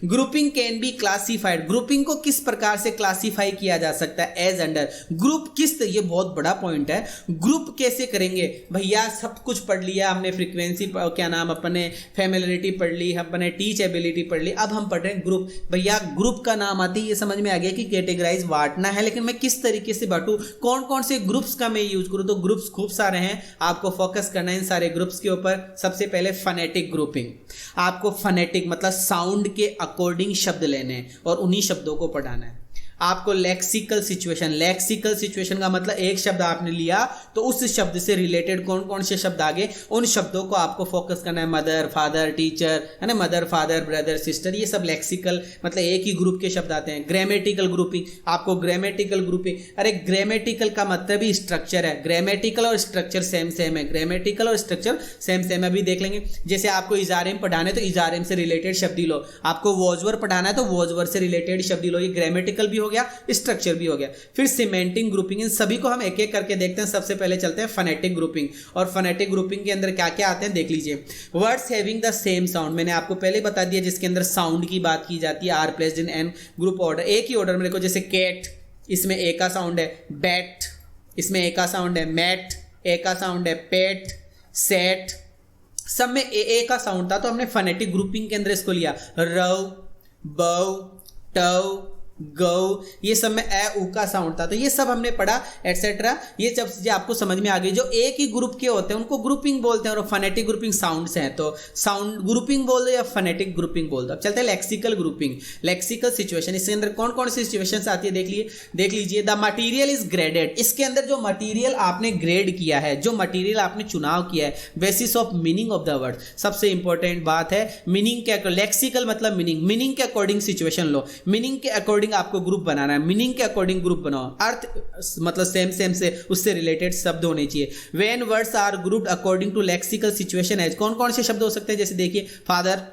Grouping can be classified, grouping को किस प्रकार से क्लासिफाई किया जा सकता है? As under group. किस, ये बहुत बड़ा पॉइंट है। ग्रुप कैसे करेंगे भैया? सब कुछ पढ़ लिया हमने, फ्रीक्वेंसी, क्या नाम, अपने फैमिलियरिटी पढ़ ली, अपने टीच एबिलिटी पढ़ ली, अब हम पढ़ रहे हैं ग्रुप। भैया ग्रुप का नाम आते ही ये समझ में आ गया कि कैटेगराइज, बांटना है, लेकिन मैं किस तरीके से बांटूं, कौन कौन से ग्रुप्स का मैं यूज करूं? तो ग्रुप्स खूब सारे हैं, आपको फोकस करना है इन सारे ग्रुप्स के ऊपर। सबसे पहले फनेटिक ग्रुपिंग, आपको फनेटिक मतलब साउंड के अकॉर्डिंग शब्द लेने हैं और उन्हीं शब्दों को पढ़ाना है। आपको लेक्सिकल सिचुएशन, लेक्सिकल सिचुएशन का मतलब एक शब्द आपने लिया तो उस शब्द से रिलेटेड कौन कौन से शब्द आगे, उन शब्दों को आपको फोकस करना है। मदर, फादर, टीचर, है ना, मदर, फादर, ब्रदर, सिस्टर, ये सब लेक्सिकल मतलब एक ही ग्रुप के शब्द आते हैं। ग्रामेटिकल ग्रुपिंग, आपको ग्रामेटिकल ग्रुपिंग, अरे ग्रामेटिकल का मतलब ही स्ट्रक्चर है, ग्रामेटिकल और स्ट्रक्चर सेम है, ग्रामेटिकल और स्ट्रक्चर सेम है। अभी देख लेंगे, जैसे आपको इजारेम पढ़ाना है तो इजारेम से रिलेटेड शब्द ही लो, आपको वॉजवर पढ़ाना है तो वॉजवर से रिलेटेड शब्द ही लो। ये ग्रामेटिकल भी हो गया, स्ट्रक्चर भी हो गया। फिर सिमेंटिक ग्रुपिंग, इन सभी को हम एक एक करके देखते हैं। सबसे पहले चलते हैं फनेटिक ग्रुपिंग, और फनेटिक ग्रुपिंग के अंदर क्या क्या आते हैं देख लीजिए। Words having the same sound, मैंने आपको पहले बता दिया, जिसके अंदर साउंड की बात की जाती है, are placed in an group order, एक ही ऑर्डर में। देखो जैसे कैट, इसमें ए का साउंड है, बैट, इसमें ए का साउंड है, मैट, ए का साउंड है, पेट, सेट, सब में ए का साउंड था, तो हमने फनेटिक ग्रुपिंग के अंदर इसको लिया। रव, बव, टव, गौ, ये सब में ए ऊ का साउंड था, तो ये सब हमने पढ़ा एटसेट्रा। ये जब आपको समझ में आ गई, जो एक ही ग्रुप के होते हैं उनको ग्रुपिंग बोलते हैं, और फनेटिक ग्रुपिंग साउंड से है, तो साउंड ग्रुपिंग बोल दो या फनेटिक ग्रुपिंग बोल दो। अब चलते हैं लेक्सिकल ग्रुपिंग, लेक्सिकल सिचुएशन। इसके अंदर कौन कौन सी सिचुएशंस आती है देख लीजिए। द मटीरियल इज ग्रेडेड, इसके अंदर जो मटीरियल आपने ग्रेड किया है, जो मटीरियल आपने चुनाव किया है, basis of meaning of the word. सबसे इंपॉर्टेंट बात है मीनिंग के, लेक्सिकल मतलब मीनिंग के अकॉर्डिंग सिचुएशन लो, मीनिंग के अकॉर्डिंग आपको ग्रुप बनाना है, मीनिंग के अकॉर्डिंग ग्रुप बनाओ। अर्थ मतलब सेम से उससे रिलेटेड शब्द होने चाहिए। When words are grouped according to lexical situation as, कौन कौन से शब्द हो सकते हैं? जैसे देखिए, फादर,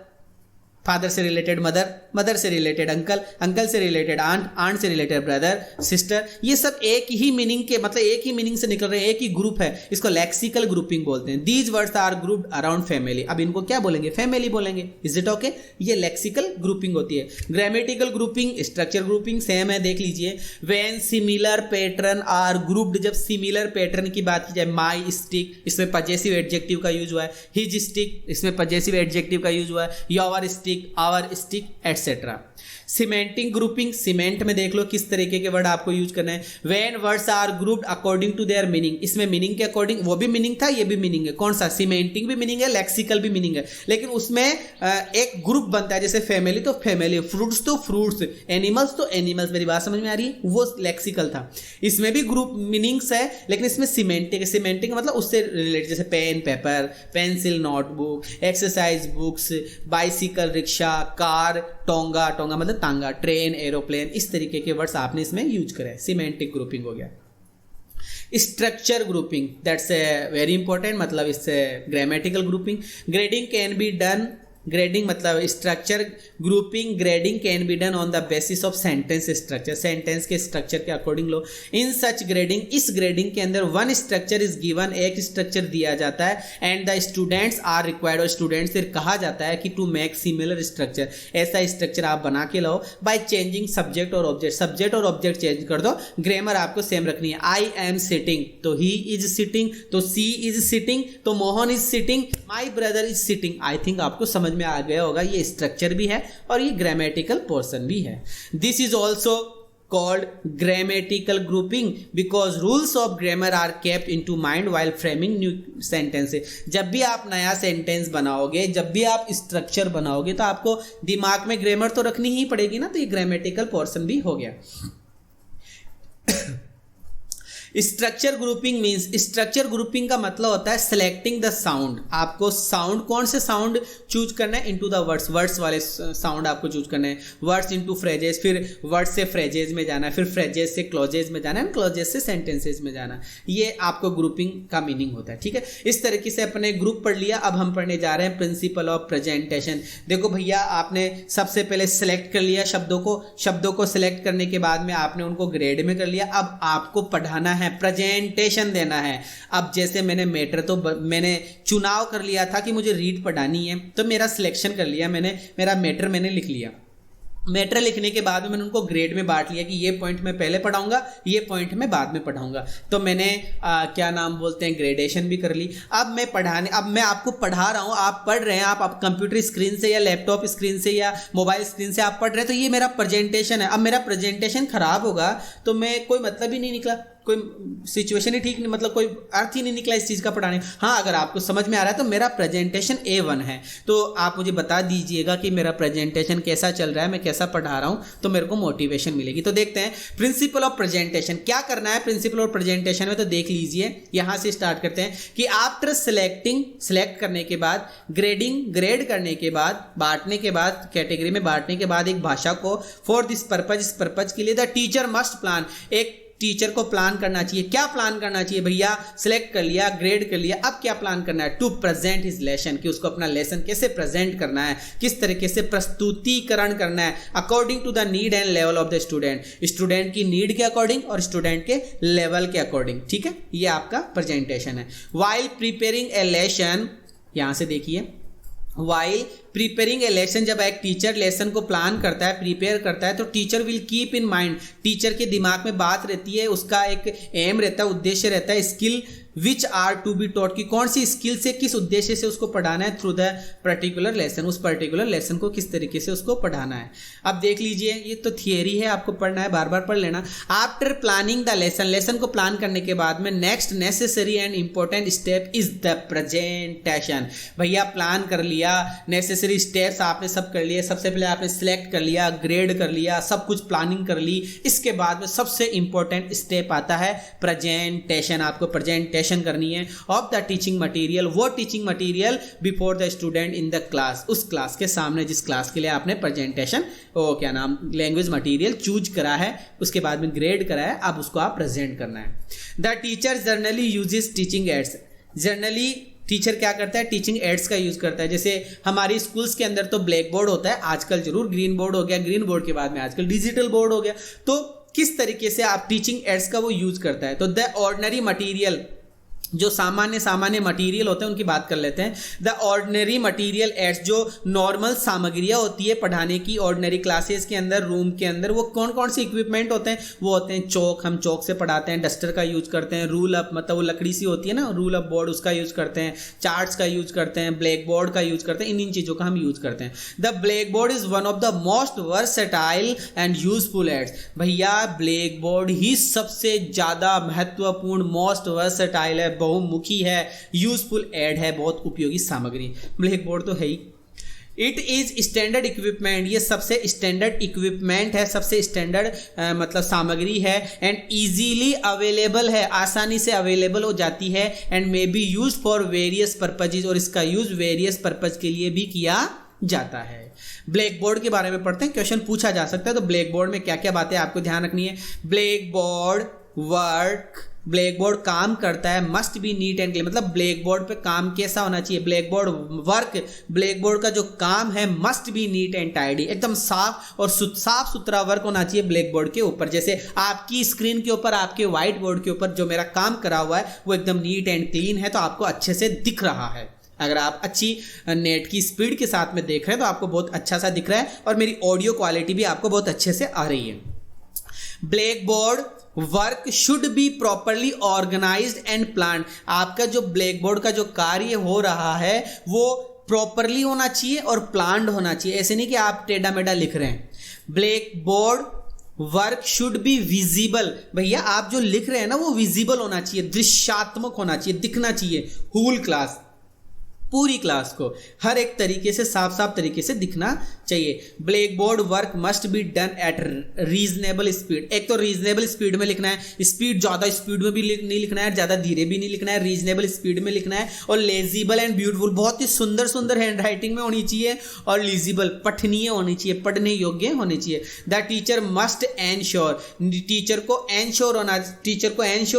फादर से रिलेटेड मदर, मदर से रिलेटेड अंकल, अंकल से रिलेटेड आंट, आंट से रिलेटेड ब्रदर, सिस्टर, ये सब एक ही मीनिंग के मतलब एक ही मीनिंग से निकल रहे हैं, एक ही ग्रुप है, इसको लेक्सिकल ग्रुपिंग बोलते हैं। These words are grouped around family, अब इनको क्या बोलेंगे? फैमिली बोलेंगे। Is it okay? ये लेक्सिकल ग्रुपिंग होती है। Grammatical grouping, structure grouping same है, देख लीजिए। When similar pattern are grouped, जब सिमिलर पैटर्न की बात की जाए, माई स्टिक, इसमें पजेसिव एडजेक्टिव का यूज हुआ है। हिज स्टिक, इसमें पजेसिव एडजेक्टिव का यूज हुआ है। Your stick, our stick, etcetera. Semantic grouping, cement में देख लो किस तरीके के वर्ड आपको यूज करना है। When words are grouped according to their meaning, इसमें मीनिंग के अकॉर्डिंग, वो भी मीनिंग था, ये भी मीनिंग है। कौन सा? सीमेंटिंग भी मीनिंग है, लेक्सिकल भी मीनिंग है, लेकिन उसमें एक ग्रुप बनता है। जैसे फैमिली तो फैमिली, फ्रूट्स तो फ्रूट्स, एनिमल्स तो एनिमल्स। मेरी बात समझ में आ रही है? वो लेक्सिकल था। इसमें भी ग्रुप मीनिंग्स है, लेकिन इसमें सीमेंटिक है। सीमेंटिक मतलब उससे रिलेटेड, जैसे pen, paper, pencil, notebook, exercise books, bicycle, rickshaw, car, tonga, tonga मतलब तांगा, ट्रेन, एरोप्लेन, इस तरीके के वर्ड्स आपने इसमें यूज करे। सीमेंटिक ग्रुपिंग हो गया। Structure grouping, that's a very important, मतलब इससे grammatical grouping. Grading can be done grading मतलब structure grouping grading can be done on the basis of sentence structure, sentence के स्ट्रक्चर के अकॉर्डिंग लो। इन सच ग्रेडिंग, इस ग्रेडिंग के अंदर वन स्ट्रक्चर इज गिवन, एक स्ट्रक्चर दिया जाता है, and the students are required, और स्टूडेंट्स से कहा जाता है कि टू मेक सिमिलर स्ट्रक्चर, ऐसा स्ट्रक्चर आप बना के लाओ बाय चेंजिंग सब्जेक्ट और ऑब्जेक्ट, सब्जेक्ट और ऑब्जेक्ट चेंज कर दो, ग्रामर आपको सेम रखनी है। आई एम सिटिंग तो ही इज सिटिंग, तो सी इज सिटिंग तो Mohan is sitting, my brother is sitting. I think आपको समझ में आ गया होगा, ये स्ट्रक्चर भी है और ये ग्रामेटिकल पोर्शन भी है। This is also called grammatical grouping because rules of grammar are kept into mind while framing new sentences। जब भी आप नया सेंटेंस बनाओगे, जब भी आप स्ट्रक्चर बनाओगे तो आपको दिमाग में ग्रामर तो रखनी ही पड़ेगी ना, तो ये ग्रामेटिकल पोर्शन भी हो गया। Structure grouping means, structure grouping का मतलब होता है सिलेक्टिंग द साउंड, आपको साउंड कौन से साउंड चूज करना है, इनटू द वर्ड्स, वर्ड्स वाले साउंड आपको चूज करना है, वर्ड्स इनटू फ्रेजेस, फिर वर्ड्स से फ्रेजेस में जाना है, फिर फ्रेजेस से क्लॉजेस में जाना है, क्लॉजेस से सेंटेंसेस में जाना है, ये आपको ग्रुपिंग का मीनिंग होता है। ठीक है, इस तरीके से अपने ग्रुप पढ़ लिया। अब हम पढ़ने जा रहे हैं प्रिंसिपल ऑफ प्रेजेंटेशन। देखो भैया, आपने सबसे पहले सेलेक्ट कर लिया शब्दों को सेलेक्ट करने के बाद में आपने उनको ग्रेड में कर लिया। अब आपको पढ़ाना है, प्रेजेंटेशन देना है। अब जैसे मैंने मैटर तो मैंने चुनाव कर लिया था कि मुझे रीड पढ़ानी है, तो मेरा सिलेक्शन कर लिया मैंने, मेरा मैटर मैंने लिख लिया। मैटर लिखने के बाद में मैंने उनको ग्रेड में बांट लिया कि ये पॉइंट मैं पहले पढ़ाऊंगा, ये पॉइंट मैं बाद में पढ़ाऊंगा। तो मैंने क्या नाम बोलते हैं, ग्रेडेशन भी कर ली। अब मैं आपको पढ़ा रहा हूँ, आप पढ़ रहे हैं, आप कंप्यूटर स्क्रीन से या लैपटॉप स्क्रीन से या मोबाइल स्क्रीन से आप पढ़ रहे हैं, तो ये मेरा प्रेजेंटेशन है। अब मेरा प्रेजेंटेशन खराब होगा तो मैं कोई मतलब ही नहीं निकला, कोई सिचुएशन ही ठीक नहीं, मतलब कोई अर्थ ही नहीं निकला इस चीज़ का पढ़ाने। हाँ, अगर आपको समझ में आ रहा है तो मेरा प्रेजेंटेशन A1 है, तो आप मुझे बता दीजिएगा कि मेरा प्रेजेंटेशन कैसा चल रहा है, मैं कैसा पढ़ा रहा हूँ, तो मेरे को मोटिवेशन मिलेगी। तो देखते हैं प्रिंसिपल ऑफ प्रेजेंटेशन क्या करना है प्रिंसिपल ऑफ प्रेजेंटेशन में। तो देख लीजिए, यहाँ से स्टार्ट करते हैं कि आफ्टर सेलेक्ट करने के बाद, ग्रेड करने के बाद, बांटने के बाद, कैटेगरी में बांटने के बाद एक भाषा को फॉर दिस पर्पज, इस पर्पज के लिए द टीचर मस्ट प्लान, एक टीचर को प्लान करना चाहिए। क्या प्लान करना चाहिए भैया, सिलेक्ट कर लिया, ग्रेड कर लिया, अब क्या प्लान करना है, टू प्रेजेंट हिज लेसन, कि उसको अपना लेसन कैसे प्रेजेंट करना है, किस तरीके से प्रस्तुतिकरण करना है, according to the need and level of the student की नीड के अकॉर्डिंग और स्टूडेंट के लेवल के अकॉर्डिंग। ठीक है, ये आपका प्रेजेंटेशन है। वाइल प्रिपेयरिंग ए लेसन, यहां से देखिए, वाइल प्रिपेयरिंग ए लेसन, जब एक टीचर लेसन को प्लान करता है, प्रिपेयर करता है, तो teacher will keep in mind, teacher के दिमाग में बात रहती है, उसका एक एम रहता है, उद्देश्य रहता है, skill which are to be taught, की कौन सी स्किल से किस उद्देश्य से उसको पढ़ाना है, थ्रू द पर्टिकुलर लेसन, उस पर्टिकुलर लेसन को किस तरीके से उसको पढ़ाना है। अब देख लीजिए, ये तो थियरी है, आपको पढ़ना है, बार बार पढ़ लेना। आफ्टर प्लानिंग द लेसन को प्लान करने के बाद में next necessary and important step is the presentation. भैया प्लान कर लिया, नेसेसरी स्टेप्स आपने सब कर लिए, सबसे पहले आपने सिलेक्ट कर लिया, ग्रेड कर लिया, सब कुछ प्लानिंग कर ली, इसके बाद में सबसे इंपॉर्टेंट स्टेप आता है प्रेजेंटेशन। आपको प्रेजेंटेशन करनी है ऑफ द टीचिंग मटेरियल, वो teaching material before the student in the class, उस क्लास के सामने, जिस क्लास के लिए आपने प्रेजेंटेशन क्या नाम लैंग्वेज मटेरियल चूज करा है, उसके बाद में ग्रेड करा है, अब उसको आप प्रेजेंट करना है। The teacher generally uses teaching ads, generally teacher क्या करता है, टीचिंग एड्स का यूज करता है। जैसे हमारी स्कूल्स के अंदर तो ब्लैक बोर्ड होता है, आजकल जरूर ग्रीन बोर्ड हो गया, ग्रीन बोर्ड के बाद में आजकल डिजिटल बोर्ड हो गया, तो किस तरीके से आप टीचिंग एड्स का वो यूज करता है। तो द ऑर्डिनरी मटेरियल, जो सामान्य मटेरियल होते हैं उनकी बात कर लेते हैं। द ऑर्डिनरी मटेरियल एड्स, जो नॉर्मल सामग्रियां होती है पढ़ाने की ऑर्डिनरी क्लासेस के अंदर, रूम के अंदर, वो कौन कौन से इक्विपमेंट होते हैं, वो होते हैं चौक, हम चौक से पढ़ाते हैं, डस्टर का यूज करते हैं, रूल अप मतलब वो लकड़ी सी होती है ना, रूल अप बोर्ड, उसका यूज करते हैं, चार्ट्स का यूज करते हैं, ब्लैक बोर्ड का यूज करते हैं, इन चीज़ों का हम यूज करते हैं। The black board is one of the most versatile and useful aids. भैया ब्लैक बोर्ड ही सबसे ज़्यादा महत्वपूर्ण, मोस्ट वर्सेटाइल है, बहुमुखी है, यूजफुल एड है, बहुत उपयोगी सामग्री ब्लैक बोर्ड तो है ही। इट इज स्टैंडर्ड इक्विपमेंट, ये सबसे स्टैंडर्ड इक्विपमेंट है, सबसे स्टैंडर्ड मतलब सामग्री है, एंड इजीली अवेलेबल है, आसानी से अवेलेबल हो जाती है, and may be use for various purposes, और इसका यूज वेरियस पर्पज के लिए भी किया जाता है। ब्लैक बोर्ड के बारे में पढ़ते हैं, क्वेश्चन पूछा जा सकता है। तो ब्लैक बोर्ड में क्या क्या बातें आपको ध्यान रखनी है। Black board work black board काम करता है must be neat and clean, मतलब ब्लैक बोर्ड पे काम कैसा होना चाहिए, black board work, black board का जो काम है must be neat and tidy, एकदम साफ और साफ सुथरा वर्क होना चाहिए ब्लैक बोर्ड के ऊपर। जैसे आपकी स्क्रीन के ऊपर, आपके व्हाइट बोर्ड के ऊपर जो मेरा काम करा हुआ है वो एकदम नीट एंड क्लीन है, तो आपको अच्छे से दिख रहा है। अगर आप अच्छी नेट की स्पीड के साथ में देख रहे हैं तो आपको बहुत अच्छा सा दिख रहा है, और मेरी ऑडियो क्वालिटी भी आपको बहुत अच्छे से आ रही है। Black board work should be properly organised and planned, आपका जो ब्लैक बोर्ड का जो कार्य हो रहा है वो प्रॉपरली होना चाहिए और प्लान्ड होना चाहिए। ऐसे नहीं कि आप टेढ़ा मेढ़ा लिख रहे हैं। Black board work should be visible, भैया आप जो लिख रहे हैं ना वो विजिबल होना चाहिए, दृश्यात्मक होना चाहिए, दिखना चाहिए होल क्लास, पूरी क्लास को हर एक तरीके से साफ साफ तरीके से दिखना चाहिए। Black board work must be done at reasonable speed, एक तो रीजनेबल स्पीड में लिखना है, स्पीड ज़्यादा स्पीड में भी नहीं लिखना है, ज़्यादा धीरे भी नहीं लिखना है, रीजनेबल स्पीड में लिखना है, और लेजिबल एंड ब्यूटीफुल, बहुत ही सुंदर सुंदर हैंड राइटिंग में होनी चाहिए, और लीजिबल पठनीय होनी चाहिए, पढ़ने योग्य होनी चाहिए। The teacher must ensure, teacher को एंश्योर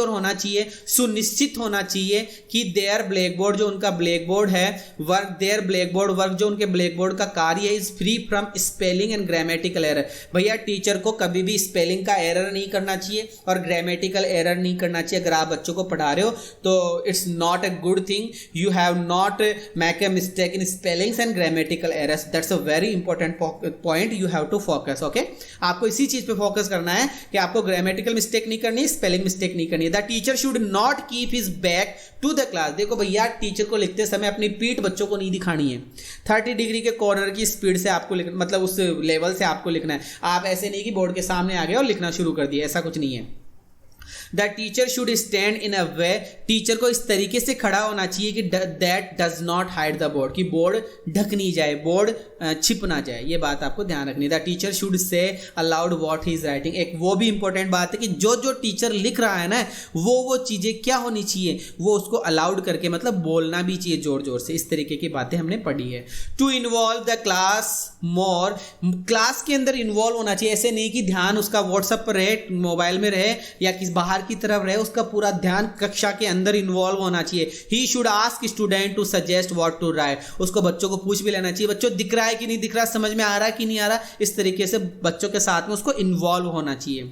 होना चाहिए, सुनिश्चित होना चाहिए कि देयर ब्लैक बोर्ड, जो उनका ब्लैक बोर्ड है, work their black board work, जो उनके ब्लैक बोर्ड का कार्य है, is free from spelling and grammatical error. भैया टीचर को कभी भी स्पेलिंग का एरर नहीं करना चाहिए और ग्रामेटिकल एरर नहीं करना चाहिए। अगर आप बच्चों को पढ़ा रहे हो तो it's not a good thing, you have not make a mistake in spellings and grammatical errors, that's a very important point, you have to focus. Okay, आपको इसी चीज पे फोकस करना है कि आपको ग्रामेटिकल मिस्टेक नहीं करनी, स्पेलिंग मिस्टेक नहीं करनी है। The teacher should not keep his back to the class, देखो भैया टीचर को लिखते समय अपनी पीठ बच्चों को नहीं दिखानी है, 30 डिग्री के कॉर्नर की स्पीड से आपको लिखना, मतलब उस लेवल से आपको लिखना है। आप ऐसे नहीं कि बोर्ड के सामने आ गए और लिखना शुरू कर दिया, ऐसा कुछ नहीं है। The teacher should stand in a way, teacher को इस तरीके से खड़ा होना चाहिए कि that does not hide the board, कि बोर्ड ढक नहीं जाए, बोर्ड छिप ना जाए, ये बात आपको ध्यान रखनी है। The teacher should say allowed what he is writing, एक वो भी इंपॉर्टेंट बात है कि जो जो टीचर लिख रहा है ना वो चीज़ें क्या होनी चाहिए, वो उसको अलाउड करके, मतलब बोलना भी चाहिए जोर जोर से। इस तरीके की बातें हमने पढ़ी है। To involve the class more, class के अंदर इन्वॉल्व होना चाहिए, ऐसे नहीं कि ध्यान उसका व्हाट्सएप पर रहे, मोबाइल में रहे या किस बाहर की तरफ रहे, उसका पूरा ध्यान कक्षा के अंदर इन्वॉल्व होना चाहिए। He should ask student to suggest what to write, उसको बच्चों को पूछ भी लेना चाहिए, बच्चों दिख रहा है कि नहीं दिख रहा, समझ में आ रहा है कि नहीं आ रहा, इस तरीके से बच्चों के साथ में उसको इन्वॉल्व होना चाहिए।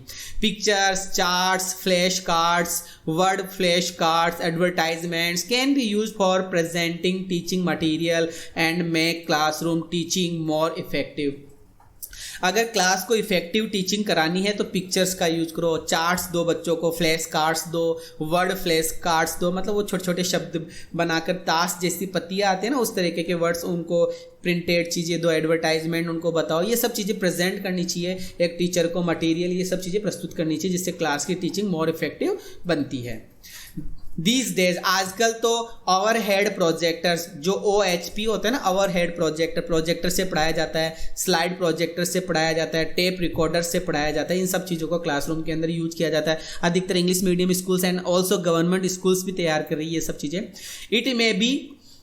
Pictures, charts, flash cards, word flash cards, advertisements can be used for presenting teaching material and make classroom teaching more effective. अगर क्लास को इफेक्टिव टीचिंग करानी है तो पिक्चर्स का यूज करो, चार्ट्स दो बच्चों को, फ्लैश कार्ड्स दो, वर्ड फ्लैश कार्ड्स दो, मतलब वो छोटे छोटे शब्द बनाकर ताश जैसी पत्तियाँ आती है ना उस तरीके के वर्ड्स, उनको प्रिंटेड चीज़ें दो, एडवर्टाइजमेंट उनको बताओ, ये सब चीज़ें प्रेजेंट करनी चाहिए एक टीचर को, मटेरियल ये सब चीज़ें प्रस्तुत करनी चाहिए जिससे क्लास की टीचिंग मोर इफेक्टिव बनती है। These days, आजकल तो ओवर हेड प्रोजेक्टर्स, जो OHP होता है ना, ओवर हेड प्रोजेक्टर से पढ़ाया जाता है, स्लाइड प्रोजेक्टर से पढ़ाया जाता है, टेप रिकॉर्डर से पढ़ाया जाता है, इन सब चीज़ों को क्लासरूम के अंदर यूज किया जाता है। अधिकतर English medium schools and also government schools भी तैयार कर रही है ये सब चीज़ें। इट मे बी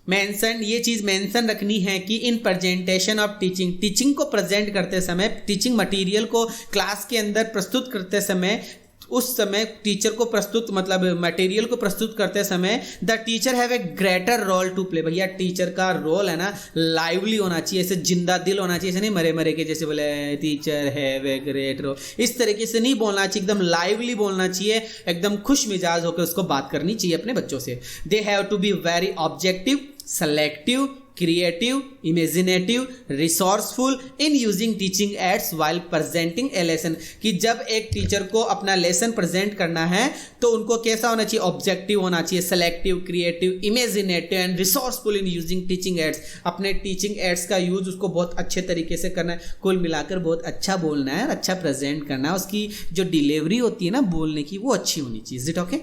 मेंशन, ये चीज़ मेंशन रखनी है कि इन प्रेजेंटेशन ऑफ टीचिंग को प्रेजेंट करते समय, टीचिंग मटेरियल को क्लास के अंदर प्रस्तुत करते समय, उस समय टीचर को प्रस्तुत, मतलब मटेरियल को प्रस्तुत करते समय, the teacher have a greater role to play, भैया टीचर का रोल है ना लाइवली होना चाहिए, ऐसे जिंदा दिल होना चाहिए, ऐसे नहीं मरे मरे के जैसे बोले teacher have a great role, इस तरीके से नहीं बोलना चाहिए, एकदम लाइवली बोलना चाहिए, एकदम खुश मिजाज होकर उसको बात करनी चाहिए अपने बच्चों से। They have to be very objective, selective, creative, imaginative, resourceful in using teaching aids while presenting a lesson, कि जब एक टीचर को अपना लेसन प्रेजेंट करना है तो उनको कैसा होना चाहिए, ऑब्जेक्टिव होना चाहिए, selective, creative, imaginative and resourceful in using teaching ads, अपने टीचिंग एड्स का यूज उसको बहुत अच्छे तरीके से करना है, कुल मिलाकर बहुत अच्छा बोलना है, अच्छा प्रेजेंट करना है, उसकी जो डिलीवरी होती है ना बोलने की वो अच्छी होनी चाहिए। Is it okay?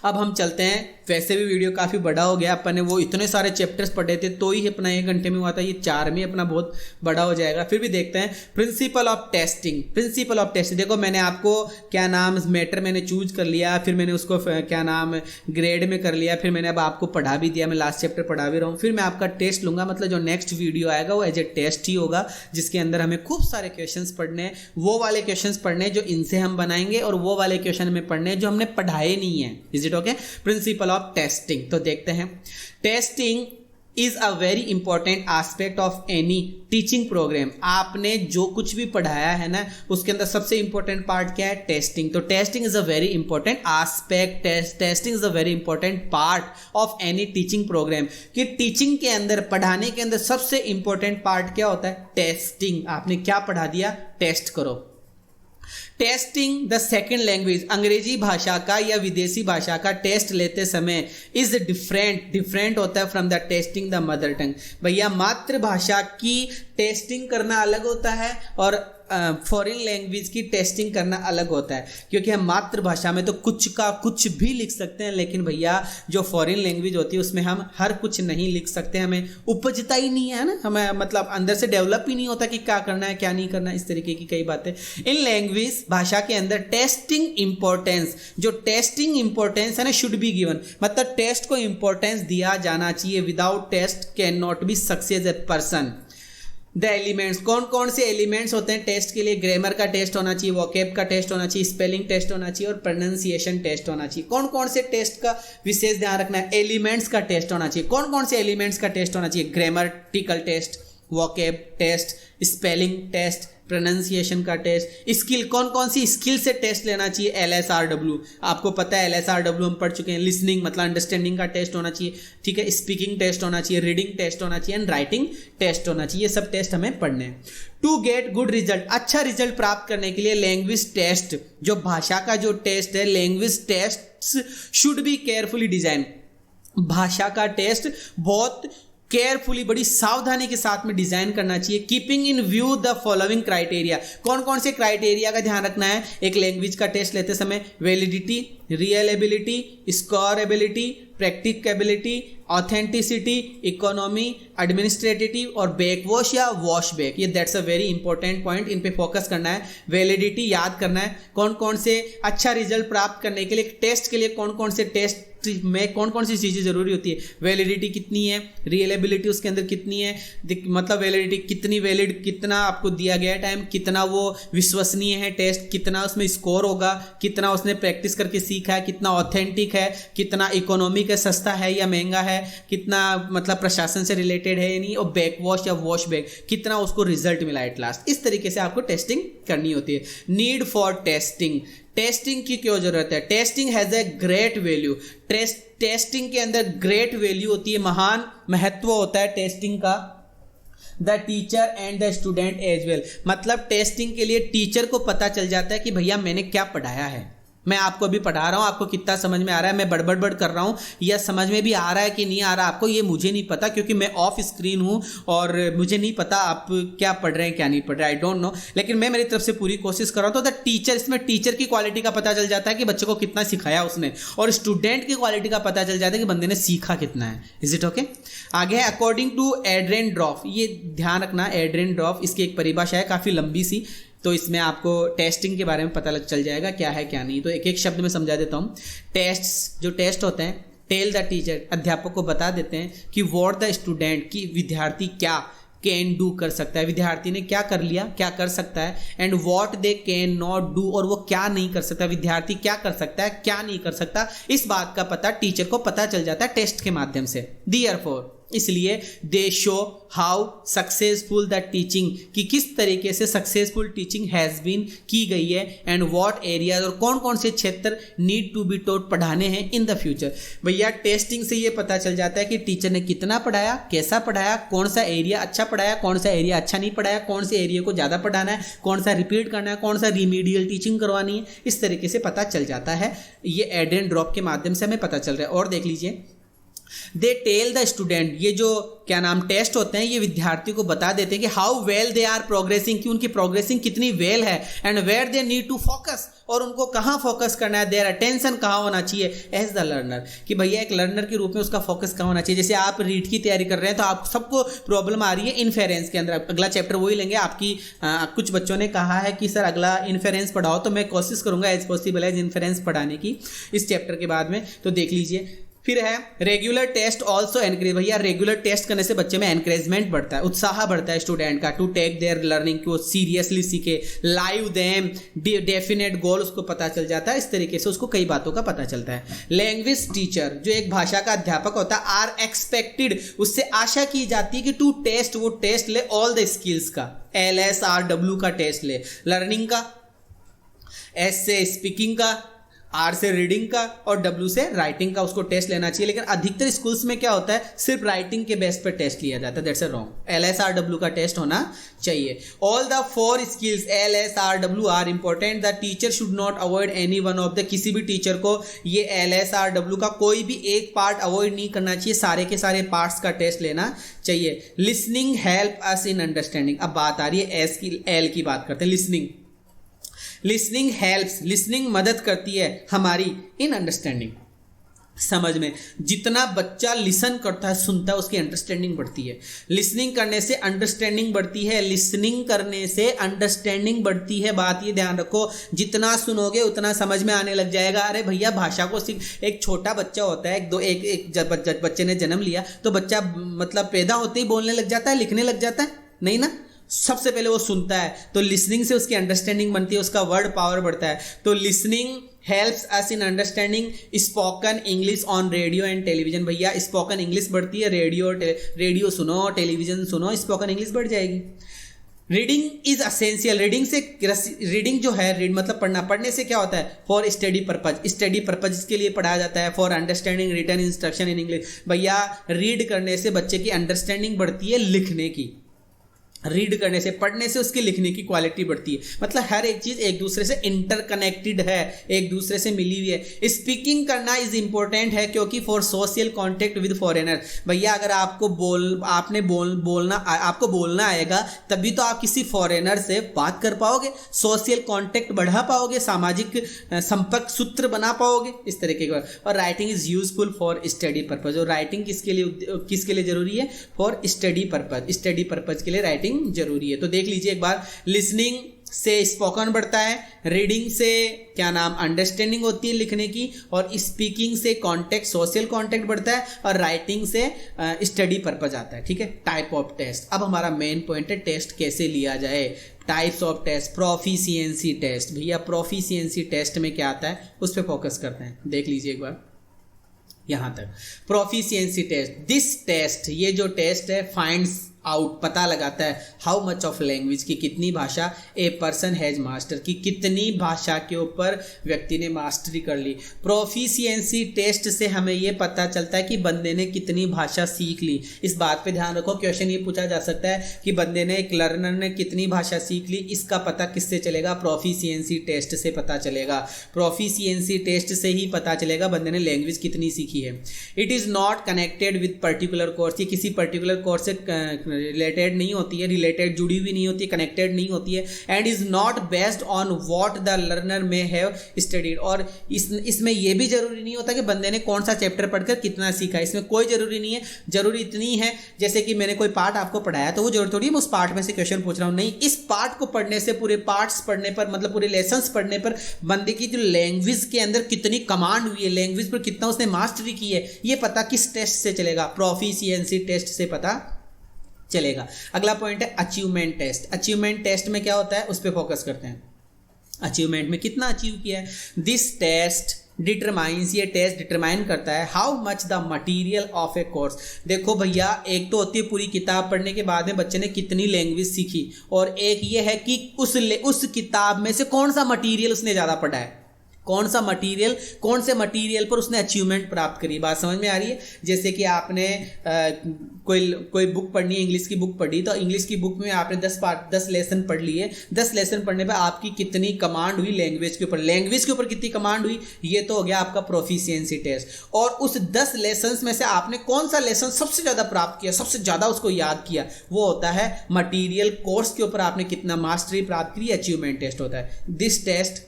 अब हम चलते हैं, वैसे भी वीडियो काफ़ी बड़ा हो गया, अपन ने वो इतने सारे चैप्टर्स पढ़े थे तो ही अपना 1 घंटे में हुआ था, ये 4 में अपना बहुत बड़ा हो जाएगा। फिर भी देखते हैं principal of testing. Principal of testing देखो, मैंने आपको क्या नाम मैटर मैंने चूज कर लिया, फिर मैंने उसको क्या नाम ग्रेड में कर लिया, फिर मैंने अब आपको पढ़ा भी दिया, मैं लास्ट चैप्टर पढ़ा भी रहा हूँ। फिर मैं आपका टेस्ट लूँगा, मतलब जो नेक्स्ट वीडियो आएगा वो एज ए टेस्ट ही होगा, जिसके अंदर हमें खूब सारे क्वेश्चंस पढ़ने हैं, वो वाले क्वेश्चंस पढ़ने जो इनसे हम बनाएंगे और वो वाले क्वेश्चन हमें पढ़ने हैं जो हमने पढ़ाए नहीं है। Is it okay? Principle of testing. तो देखते हैं, testing is a very important aspect of any teaching programme. आपने जो कुछ भी पढ़ाया है ना, उसके अंदर सबसे इंपॉर्टेंट पार्ट क्या है? टेस्टिंग। तो testing is a very important aspect, testing is a very important part of any teaching programme. कि टीचिंग के अंदर, पढ़ाने के अंदर सबसे इंपॉर्टेंट पार्ट क्या होता है? टेस्टिंग। आपने क्या पढ़ा दिया? टेस्ट करो। टेस्टिंग द सेकेंड लैंग्वेज, अंग्रेजी भाषा का या विदेशी भाषा का टेस्ट लेते समय इज डिफरेंट होता है from the testing the mother tongue. भैया मातृभाषा की टेस्टिंग करना अलग होता है और फॉरेन लैंग्वेज की टेस्टिंग करना अलग होता है, क्योंकि हम मातृभाषा में तो कुछ का कुछ भी लिख सकते हैं, लेकिन भैया जो फॉरेन लैंग्वेज होती है उसमें हम हर कुछ नहीं लिख सकते, हमें उपजता ही नहीं है ना, हमें मतलब अंदर से डेवलप ही नहीं होता कि क्या करना है क्या नहीं करना है, इस तरीके की कई बातें। इन लैंग्वेज भाषा के अंदर टेस्टिंग इंपॉर्टेंस, जो टेस्टिंग इंपॉर्टेंस है ना, शुड बी गिवन, मतलब टेस्ट को इंपॉर्टेंस दिया जाना चाहिए। Without test can not be success a person. The elements, कौन कौन से एलिमेंट्स होते हैं टेस्ट के लिए? ग्रामर का टेस्ट होना चाहिए, वोकैब का टेस्ट होना चाहिए, स्पेलिंग टेस्ट होना चाहिए और प्रोनाउंसिएशन टेस्ट होना चाहिए। कौन कौन से टेस्ट का विशेष ध्यान रखना है? एलिमेंट्स का टेस्ट होना चाहिए। कौन कौन से एलिमेंट्स का टेस्ट होना चाहिए? Grammatical test, vocab test, spelling test, pronunciation का टेस्ट, स्किल, कौन कौन सी स्किल से टेस्ट लेना चाहिए? LSRW, आपको पता है LSRW हम पढ़ चुके हैं। लिसनिंग मतलब अंडरस्टैंडिंग का टेस्ट होना चाहिए, ठीक है, स्पीकिंग टेस्ट होना चाहिए, रीडिंग टेस्ट होना चाहिए एंड राइटिंग टेस्ट होना चाहिए। ये सब टेस्ट हमें पढ़ने हैं। टू गेट गुड रिजल्ट, अच्छा रिजल्ट प्राप्त करने के लिए लैंग्वेज टेस्ट, जो भाषा का जो टेस्ट है, language test should be carefully design. भाषा का टेस्ट बहुत केयरफुली, बड़ी सावधानी के साथ में डिजाइन करना चाहिए। Keeping in view the following criteria, कौन कौन से क्राइटेरिया का ध्यान रखना है एक लैंग्वेज का टेस्ट लेते समय? Validity, reliability, scorability, practicability, authenticity, economy, administrative और बैकवॉश या वॉश बैक। ये that's a very important point, इन पे फोकस करना है। वैलिडिटी याद करना है, कौन कौन से अच्छा रिजल्ट प्राप्त करने के लिए टेस्ट के लिए कौन कौन से टेस्ट में कौन कौन सी चीज़ें जरूरी होती है। वैलिडिटी कितनी है, रियलेबिलिटी उसके अंदर कितनी है, मतलब वैलिडिटी कितनी वैलिड, कितना आपको दिया गया है टाइम, कितना वो विश्वसनीय है टेस्ट, कितना उसमें स्कोर होगा, कितना उसने प्रैक्टिस करके सीखा है, कितना ऑथेंटिक है, कितना इकोनॉमिक है, सस्ता है या महंगा है, कितना मतलब प्रशासन से रिलेटेड है या नहीं, और बैकवॉश या वॉश बैक कितना उसको रिजल्ट मिला एट लास्ट। इस तरीके से आपको टेस्टिंग करनी होती है। नीड फॉर टेस्टिंग, टेस्टिंग की क्यों जरूरत है? Testing has a great value. Testing के अंदर ग्रेट वैल्यू होती है, महान महत्व होता है टेस्टिंग का। The teacher and the student as well, मतलब टेस्टिंग के लिए टीचर को पता चल जाता है कि भैया मैंने क्या पढ़ाया है। मैं आपको अभी पढ़ा रहा हूँ, आपको कितना समझ में आ रहा है, मैं बड़बड़ कर रहा हूँ या समझ में भी आ रहा है कि नहीं आ रहा आपको, ये मुझे नहीं पता, क्योंकि मैं ऑफ स्क्रीन हूँ और मुझे नहीं पता आप क्या पढ़ रहे हैं क्या नहीं पढ़ रहे, आई डोंट नो। लेकिन मैं मेरी तरफ से पूरी कोशिश कर रहा हूँ। तो द टीचर, इसमें टीचर की क्वालिटी का पता चल जाता है कि बच्चे को कितना सिखाया उसने, और स्टूडेंट की क्वालिटी का पता चल जाता है कि बंदे ने सीखा कितना है। Is it okay? आगे है अकॉर्डिंग टू एड्रेन ड्रॉफ, ये ध्यान रखना, एड्रेन ड्रॉफ इसकी एक परिभाषा है काफ़ी लंबी सी, तो इसमें आपको टेस्टिंग के बारे में पता चल जाएगा क्या है क्या नहीं। तो एक एक शब्द में समझा देता हूँ। टेस्ट, जो टेस्ट होते हैं, टेल द टीचर, अध्यापक को बता देते हैं कि व्हाट द स्टूडेंट, की विद्यार्थी क्या कैन डू कर सकता है, विद्यार्थी ने क्या कर लिया, क्या कर सकता है, and what they can not do, और वो क्या नहीं कर सकता, विद्यार्थी क्या कर सकता है क्या नहीं कर सकता, इस बात का पता टीचर को पता चल जाता है टेस्ट के माध्यम से। देयरफॉर, इसलिए दे show how successful the teaching, कि किस तरीके से सक्सेसफुल टीचिंग हैज़ बीन की गई है, एंड व्हाट एरियाज, और कौन कौन से क्षेत्र नीड टू बी टॉट, पढ़ाने हैं इन द फ्यूचर। भैया टेस्टिंग से ये पता चल जाता है कि टीचर ने कितना पढ़ाया, कैसा पढ़ाया, कौन सा एरिया अच्छा पढ़ाया, कौन सा एरिया अच्छा नहीं पढ़ाया, कौन से एरिया को ज़्यादा पढ़ाना है, कौन सा रिपीट करना है, कौन सा रिमीडियल टीचिंग करवानी है, इस तरीके से पता चल जाता है। ये एड एंड ड्रॉप के माध्यम से हमें पता चल रहा है। और देख लीजिए, दे टेल द स्टूडेंट, ये जो क्या नाम टेस्ट होते हैं ये विद्यार्थियों को बता देते हैं कि how well they are progressing, कि उनकी प्रोग्रेसिंग कितनी वेल है, and where they need to focus, और उनको कहाँ फोकस करना है, देयर अटेंशन कहाँ होना चाहिए एज द लर्नर, कि भैया एक लर्नर के रूप में उसका फोकस कहाँ होना चाहिए। जैसे आप रीड की तैयारी कर रहे हैं तो आप सबको प्रॉब्लम आ रही है इन्फेरेंस के अंदर, अगला चैप्टर वही लेंगे आपकी। कुछ बच्चों ने कहा है कि सर अगला इन्फेरेंस पढ़ाओ, तो मैं कोशिश करूंगा एज पॉसिबल एज इन्फेरेंस पढ़ाने की इस चैप्टर के बाद में, तो देख लीजिए। फिर है रेगुलर टेस्ट ऑल्सो एनकरेज, भैया रेगुलर टेस्ट करने से बच्चे में एनकरेजमेंट बढ़ता है, उत्साह बढ़ता है स्टूडेंट का, टू टेक देयर लर्निंग को सीरियसली सीखे, लाइव देम, डेफिनेट गोल उसको पता चल जाता है, इस तरीके से उसको कई बातों का पता चलता है। लैंग्वेज टीचर जो एक भाषा का अध्यापक होता है, आर एक्सपेक्टेड, उससे आशा की जाती है कि टू टेस्ट, वो टेस्ट ले ऑल द स्किल्स का, LSRW का टेस्ट ले, लर्निंग का, S से स्पीकिंग का, R से रीडिंग का और W से राइटिंग का उसको टेस्ट लेना चाहिए। लेकिन अधिकतर स्कूल्स में क्या होता है, सिर्फ राइटिंग के बेस पर टेस्ट लिया जाता है, दैट्स रॉन्ग। LSRW का टेस्ट होना चाहिए। All the 4 skills LSRW are important, the teacher should not avoid any one of the, किसी भी टीचर को ये LSRW का कोई भी एक पार्ट अवॉइड नहीं करना चाहिए, सारे के सारे पार्ट्स का टेस्ट लेना चाहिए। Listening help us in understanding, अब बात आ रही है एस की, L की बात करते हैं। लिसनिंग हेल्प्स, लिसनिंग मदद करती है हमारी इन अंडरस्टैंडिंग, समझ में। जितना बच्चा लिसन करता है, सुनता है, उसकी अंडरस्टैंडिंग बढ़ती है। लिसनिंग करने से अंडरस्टैंडिंग बढ़ती है, लिसनिंग करने से अंडरस्टैंडिंग बढ़ती है। बात ये ध्यान रखो, जितना सुनोगे उतना समझ में आने लग जाएगा। अरे भैया भाषा को एक छोटा बच्चा होता है, जब बच्चे ने जन्म लिया तो बच्चा मतलब पैदा होते ही बोलने लग जाता है, लिखने लग जाता है, नहीं ना, सबसे पहले वो सुनता है, तो लिसनिंग से उसकी अंडरस्टैंडिंग बनती है, उसका वर्ड पावर बढ़ता है। तो listening helps us in understanding spoken English on radio and television, भैया स्पोकन इंग्लिश बढ़ती है, रेडियो सुनो, टेलीविजन सुनो, स्पोकन इंग्लिश बढ़ जाएगी। रीडिंग इज असेंशियल, रीडिंग जो है मतलब पढ़ने से क्या होता है, फॉर स्टडी पर्पज के लिए पढ़ाया जाता है, for understanding written instruction in English. भैया रीड करने से बच्चे की अंडरस्टैंडिंग बढ़ती है, लिखने की, रीड करने से, पढ़ने से उसके लिखने की क्वालिटी बढ़ती है। मतलब हर एक चीज एक दूसरे से इंटरकनेक्टेड है, एक दूसरे से मिली हुई है। स्पीकिंग करना इज इंपॉर्टेंट है क्योंकि for social contact with foreigner, भैया अगर आपको बोलना आएगा तभी तो आप किसी फॉरेनर से बात कर पाओगे, सोशल कॉन्टेक्ट बढ़ा पाओगे, सामाजिक संपर्क सूत्र बना पाओगे, इस तरीके का। और writing is useful for study purpose, और राइटिंग किसके लिए जरूरी है, फॉर स्टडी पर्पज के लिए राइटिंग जरूरी है। तो देख लीजिए एक बार, लिसनिंग से स्पोकन बढ़ता है, रीडिंग से क्या नाम अंडरस्टैंडिंग होती है लिखने की, और स्पीकिंग से कॉन्टेक्ट, सोशल कॉन्टेक्ट बढ़ता है, और राइटिंग से स्टडी पर्पज आता है। ठीक है, टाइप ऑफ टेस्ट। अब हमारा मेन पॉइंट है टेस्ट कैसे लिया जाए, types of test. Proficiency test, भैया प्रोफिशिएंसी टेस्ट में क्या आता है उस पर फोकस करते हैं, देख लीजिए एक बार यहां तक। प्रोफिशिएंसी टेस्ट, दिस टेस्ट, ये जो टेस्ट है फाइंड्स आउट, पता लगाता है हाउ मच ऑफ लैंग्वेज, की कितनी भाषा ए पर्सन हैज मास्टर, की कितनी भाषा के ऊपर व्यक्ति ने मास्टरी कर ली। प्रोफिशिएंसी टेस्ट से हमें ये पता चलता है कि बंदे ने कितनी भाषा सीख ली। इस बात पे ध्यान रखो, क्वेश्चन ये पूछा जा सकता है कि बंदे ने, एक लर्नर ने कितनी भाषा सीख ली, इसका पता किससे चलेगा, प्रोफिशिएंसी टेस्ट से पता चलेगा। प्रोफिशिएंसी टेस्ट से ही पता चलेगा बंदे ने लैंग्वेज कितनी सीखी है। It is not connected with particular course, ये किसी पर्टिकुलर कोर्स से रिलेटेड नहीं होती है, रिलेटेड जुड़ी हुई नहीं होती है, कनेक्टेड नहीं होती है। And is not based on what the learner may have studied, और इसमें यह भी जरूरी नहीं होता कि बंदे ने कौन सा चैप्टर पढ़कर कितना सीखा, इसमें कोई जरूरी नहीं है। जरूरी इतनी है जैसे कि मैंने कोई पार्ट आपको पढ़ाया तो वो जरूरी थोड़ी है उस पार्ट में से क्वेश्चन पूछ रहा हूँ, नहीं, इस पार्ट को पढ़ने से, पूरे पार्ट्स पढ़ने पर, मतलब पूरे लेसन्स पढ़ने पर बंदे की जो लैंग्वेज के अंदर कितनी कमांड हुई है, लैंग्वेज पर कितना उसने मास्टरी की है, ये पता किस टेस्ट से चलेगा, प्रोफिशिएंसी टेस्ट से पता चलेगा। अगला पॉइंट है अचीवमेंट टेस्ट। अचीवमेंट टेस्ट में क्या होता है उस पर फोकस करते हैं। अचीवमेंट में कितना अचीव किया है, दिस टेस्ट डिटरमाइंस, ये टेस्ट डिटरमाइन करता है how much the material of A course. देखो भैया, एक तो होती है पूरी किताब पढ़ने के बाद में बच्चे ने कितनी लैंग्वेज सीखी, और एक ये है कि उस किताब में से कौन सा मटीरियल उसने ज़्यादा पढ़ा है। कौन सा मटेरियल, कौन से मटेरियल पर उसने अचीवमेंट प्राप्त करी। बात समझ में आ रही है। जैसे कि आपने कोई बुक पढ़नी है, इंग्लिश की बुक पढ़ी, तो इंग्लिश की बुक में आपने 10 लेसन पढ़ लिए। 10 लेसन पढ़ने पर आपकी कितनी कमांड हुई लैंग्वेज के ऊपर, लैंग्वेज के ऊपर कितनी कमांड हुई, ये तो हो गया आपका प्रोफिशिएंसी टेस्ट। और उस 10 लेसन में से आपने कौन सा लेसन सबसे ज़्यादा प्राप्त किया, सबसे ज़्यादा उसको याद किया, वो होता है मटीरियल कोर्स के ऊपर आपने कितना मास्टरी प्राप्त की, अचीवमेंट टेस्ट होता है। This test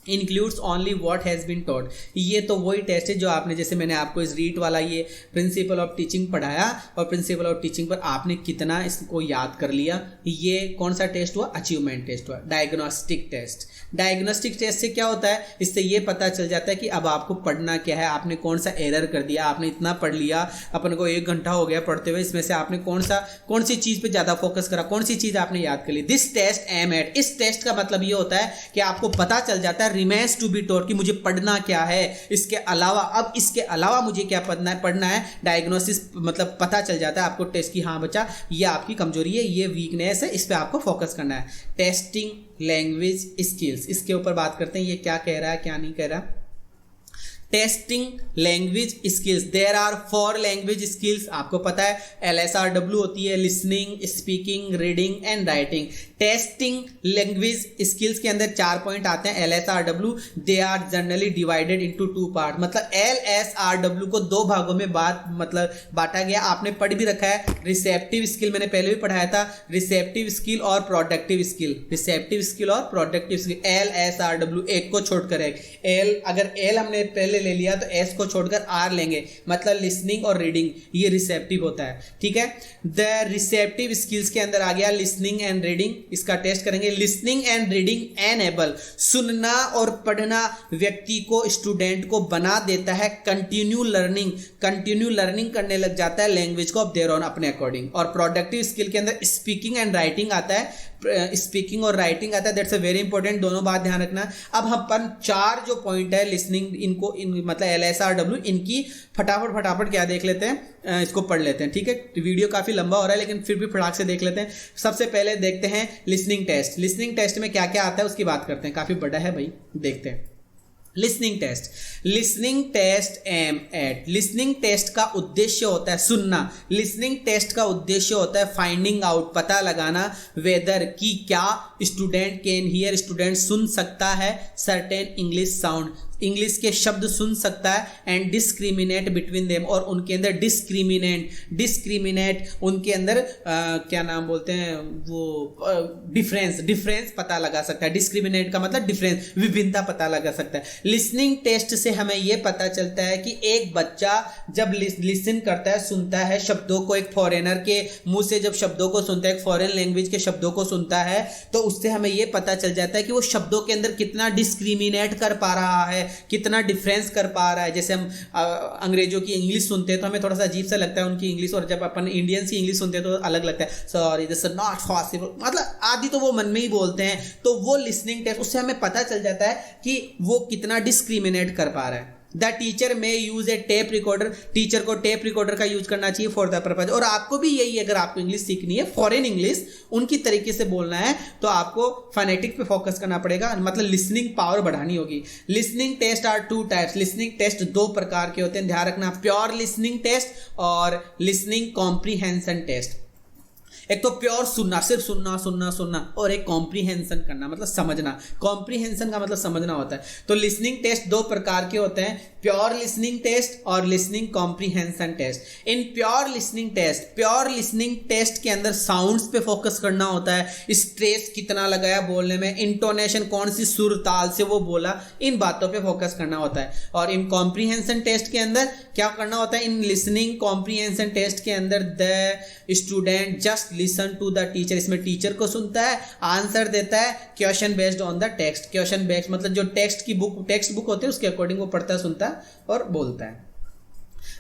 includes only what has been taught. ये तो वही टेस्ट है जो आपने, जैसे मैंने आपको इस रीट वाला ये प्रिंसिपल ऑफ टीचिंग पढ़ाया और प्रिंसिपल ऑफ टीचिंग पर आपने कितना इसको याद कर लिया, ये कौन सा टेस्ट हुआ, अचीवमेंट टेस्ट हुआ। डायग्नोस्टिक टेस्ट, डायग्नोस्टिक टेस्ट से क्या होता है, इससे ये पता चल जाता है कि अब आपको पढ़ना क्या है, आपने कौन सा एरर कर दिया, आपने इतना पढ़ लिया, अपन को 1 घंटा हो गया पढ़ते हुए, इसमें से आपने कौन सी चीज़ पे ज़्यादा फोकस करा, कौन सी चीज़ आपने याद कर ली। दिस टेस्ट एम एट, इस टेस्ट का मतलब ये होता है कि आपको पता चल जाता है रिमेन्स टू बी टॉट कि मुझे पढ़ना क्या है, इसके अलावा अब इसके अलावा मुझे क्या पढ़ना है। डायग्नोसिस मतलब पता चल जाता है आपको टेस्ट की, हाँ बच्चा ये आपकी कमजोरी है, ये वीकनेस है, इस पे आपको फोकस करना है। टेस्टिंग लैंग्वेज स्किल्स, इसके ऊपर बात करते हैं, ये क्या कह रहा है क्या नहीं कह रहा। Testing language skills, there are 4 language skills, आपको पता है LSRW होती है, listening, speaking, reading and writing. Testing language skills के अंदर 4 पॉइंट आते हैं। LSRW they are generally divided into 2 part, मतलब LSRW को 2 भागों में बांटा गया। आपने पढ़ भी रखा है रिसेप्टिव स्किल, मैंने पहले भी पढ़ाया था, रिसेप्टिव स्किल और प्रोडक्टिव स्किल, रिसेप्टिव स्किल और प्रोडक्टिव स्किल। LSRW एक को छोड़कर है, अगर L हमने पहले ले लिया तो S को छोड़कर R लेंगे, मतलब लिसनिंग और रीडिंग, ये रिसेप्टिव होता है, ठीक है। द रिसेप्टिव स्किल्स के अंदर आ गया लिसनिंग एंड रीडिंग, इसका टेस्ट करेंगे। लिसनिंग एंड रीडिंग एनेबल, सुनना और पढ़ना व्यक्ति को, स्टूडेंट को बना देता है कंटिन्यू लर्निंग करने लग जाता है लैंग्वेज को ऑफ देयर ओन, अपने अकॉर्डिंग। और प्रोडक्टिव स्किल के अंदर स्पीकिंग एंड राइटिंग आता है, स्पीकिंग और राइटिंग आता है, दैट्स अ वेरी इंपॉर्टेंट, दोनों बात ध्यान रखना। अब हम 4 जो पॉइंट है लिसनिंग, इनको मतलब LSRW, इनकी फटाफट क्या देख लेते हैं, इसको पढ़ लेते हैं, ठीक है। वीडियो काफी लंबा हो रहा है लेकिन फिर भी फटाक से देख लेते हैं। सबसे पहले देखते हैं लिसनिंग टेस्ट। लिसनिंग टेस्ट में क्या क्या आता है उसकी बात करते हैं, काफी बड़ा है भाई, देखते हैं। Listening test aim at, listening test का उद्देश्य होता है सुनना। लिसनिंग टेस्ट का उद्देश्य होता है फाइंडिंग आउट, पता लगाना, वेदर की क्या स्टूडेंट कैन हियर, स्टूडेंट सुन सकता है सर्टेन इंग्लिश साउंड, इंग्लिश के शब्द सुन सकता है, एंड डिस्क्रिमिनेट बिटवीन देम, और उनके अंदर डिस्क्रिमिनेट उनके अंदर क्या नाम बोलते हैं वो, डिफरेंस पता लगा सकता है। डिस्क्रिमिनेट का मतलब डिफरेंस, विभिन्नता पता लगा सकता है। लिसनिंग टेस्ट से हमें यह पता चलता है कि एक बच्चा जब लिसन करता है, सुनता है शब्दों को, एक फॉरेनर के मुंह से जब शब्दों को सुनता है, एक फॉरेन लैंग्वेज के शब्दों को सुनता है, तो उससे हमें यह पता चल जाता है कि वो शब्दों के अंदर कितना डिस्क्रिमिनेट कर पा रहा है, कितना डिफरेंस कर पा रहा है। जैसे हम अंग्रेजों की इंग्लिश सुनते हैं तो हमें थोड़ा सा अजीब सा लगता है उनकी इंग्लिश, और जब अपन इंडियंस की इंग्लिश सुनते हैं तो अलग लगता है, sorry this is not possible, मतलब आदि तो वो मन में ही बोलते हैं। तो वो लिसनिंग टेस्ट, उससे हमें पता चल जाता है कि वो कितना डिस्क्रिमिनेट कर पा रहा है। द टीचर में यूज ए टेप रिकॉर्डर, टीचर को टेप रिकॉर्डर का यूज करना चाहिए फॉर द पर्पज। और आपको भी यही, अगर आपको इंग्लिश सीखनी है, फॉरेन इंग्लिश उनकी तरीके से बोलना है, तो आपको फोनेटिक पे फोकस करना पड़ेगा, मतलब लिसनिंग पावर बढ़ानी होगी। Listening test are 2 types, listening test 2 प्रकार के होते हैं, ध्यान रखना, प्योर लिसनिंग टेस्ट और लिसनिंग कॉम्प्रीहेंशन टेस्ट। एक तो प्योर सुनना, सिर्फ सुनना, और एक कॉम्प्रीहेंशन करना, मतलब समझना। कॉम्प्रीहेंशन का मतलब समझना होता है। तो लिसनिंग टेस्ट 2 प्रकार के होते हैं, प्योर लिसनिंग टेस्ट और लिसनिंग कॉम्प्रीहेंशन टेस्ट। इन प्योर लिसनिंग टेस्ट के अंदर साउंड्स पे फोकस करना होता है, स्ट्रेस कितना लगाया बोलने में, इंटोनेशन कौन सी सुर ताल से वो बोला, इन बातों पे फोकस करना होता है। और इन कॉम्प्रीहेंशन टेस्ट के अंदर क्या करना होता है, इन लिसनिंग कॉम्प्रीहेंशन टेस्ट के अंदर the student just listen to the teacher, इसमें टीचर को सुनता है, आंसर देता है question based on the text. Question based मतलब जो टेक्स्ट बुक होते हैं उसके अकॉर्डिंग वो पढ़ता है, सुनता है और बोलता है।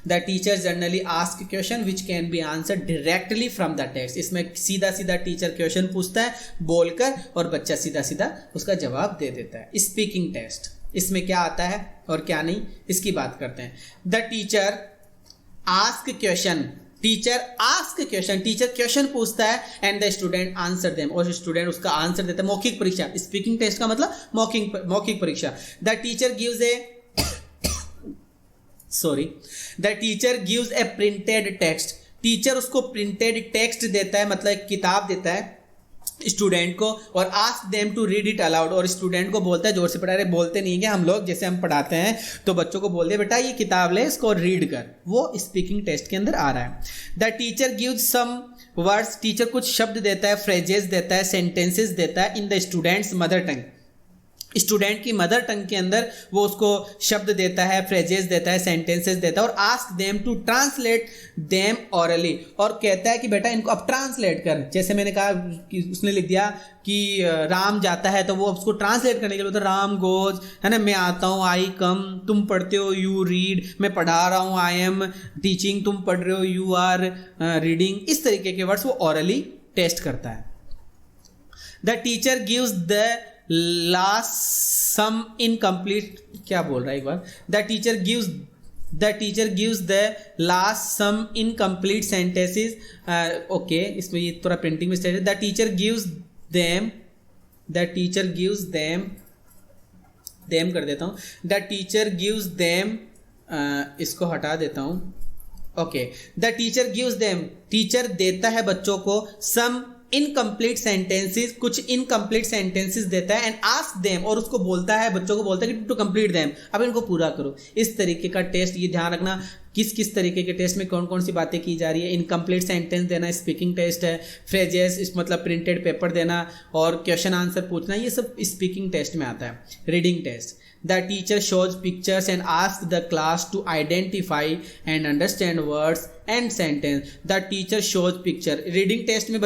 The teacher generally ask question which can be answer directly from the text, इसमें सीधा टीचर क्वेश्चन पूछता है बोलकर और बच्चा सीधा उसका जवाब दे देता है। स्पीकिंग टेस्ट, इसमें क्या आता है और क्या नहीं, इसकी बात करते हैं। The teacher ask question teacher ask question, teacher question पूछता है and the student answer them, और स्टूडेंट उसका आंसर देता है। मौखिक परीक्षा, स्पीकिंग टेस्ट का मतलब मौखिक परीक्षा। The teacher gives A printed text, teacher उसको प्रिंटेड टेक्स्ट देता है, मतलब एक किताब देता है स्टूडेंट को, और ask them to read it aloud, और स्टूडेंट को बोलता है, जोर से पढ़ा रहे, बोलते नहीं है हम लोग, जैसे हम पढ़ाते हैं तो बच्चों को बोलते हैं बेटा ये किताब ले, इसको रीड कर, वो स्पीकिंग टेस्ट के अंदर आ रहा है। The teacher gives some words, teacher कुछ शब्द देता है, फ्रेजेस देता है, सेंटेंसेस देता है in the students mother tongue, student की मदर टंग के अंदर वो उसको शब्द देता है, फ्रेजेस देता है, सेंटेंसेस देता है, और ask them to translate them orally, और कहता है कि बेटा इनको अब ट्रांसलेट कर। जैसे मैंने कहा कि उसने लिख दिया कि राम जाता है, तो वो उसको ट्रांसलेट करने के लिए बोलता है राम गोज, है ना, मैं आता हूँ, आई कम, तुम पढ़ते हो, यू रीड, मैं पढ़ा रहा हूँ, आई एम टीचिंग, तुम पढ़ रहे हो, यू आर रीडिंग। इस तरीके के वर्ड्स वो ऑरली टेस्ट करता है। The teacher gives the last some incomplete, क्या बोल रहा है एक बार, the teacher gives the last some incomplete sentences, okay, इसमें ये थोड़ा प्रिंटिंग मिस्टेक है। द टीचर गिव्स देम कर देता हूँ, द टीचर गिव्स देम, इसको हटा देता हूँ, okay, the teacher gives them, teacher देता है बच्चों को सम इनकम्प्लीट सेंटेंसेस, कुछ इनकम्प्लीट सेंटेंसेस देता है, एंड आस्क देम, और उसको बोलता है, बच्चों को बोलता है कि टू कंप्लीट देम, अब इनको पूरा करो। इस तरीके का टेस्ट, ये ध्यान रखना किस किस तरीके के टेस्ट में कौन कौन सी बातें की जा रही है। इनकम्प्लीट सेंटेंस देना स्पीकिंग टेस्ट है, फ्रेजेस इस मतलब प्रिंटेड पेपर देना, और क्वेश्चन आंसर पूछना, ये सब स्पीकिंग टेस्ट में आता है। Reading test, the teacher shows pictures and ask the class to identify and understand words and sentence. The teacher shows picture, reading test में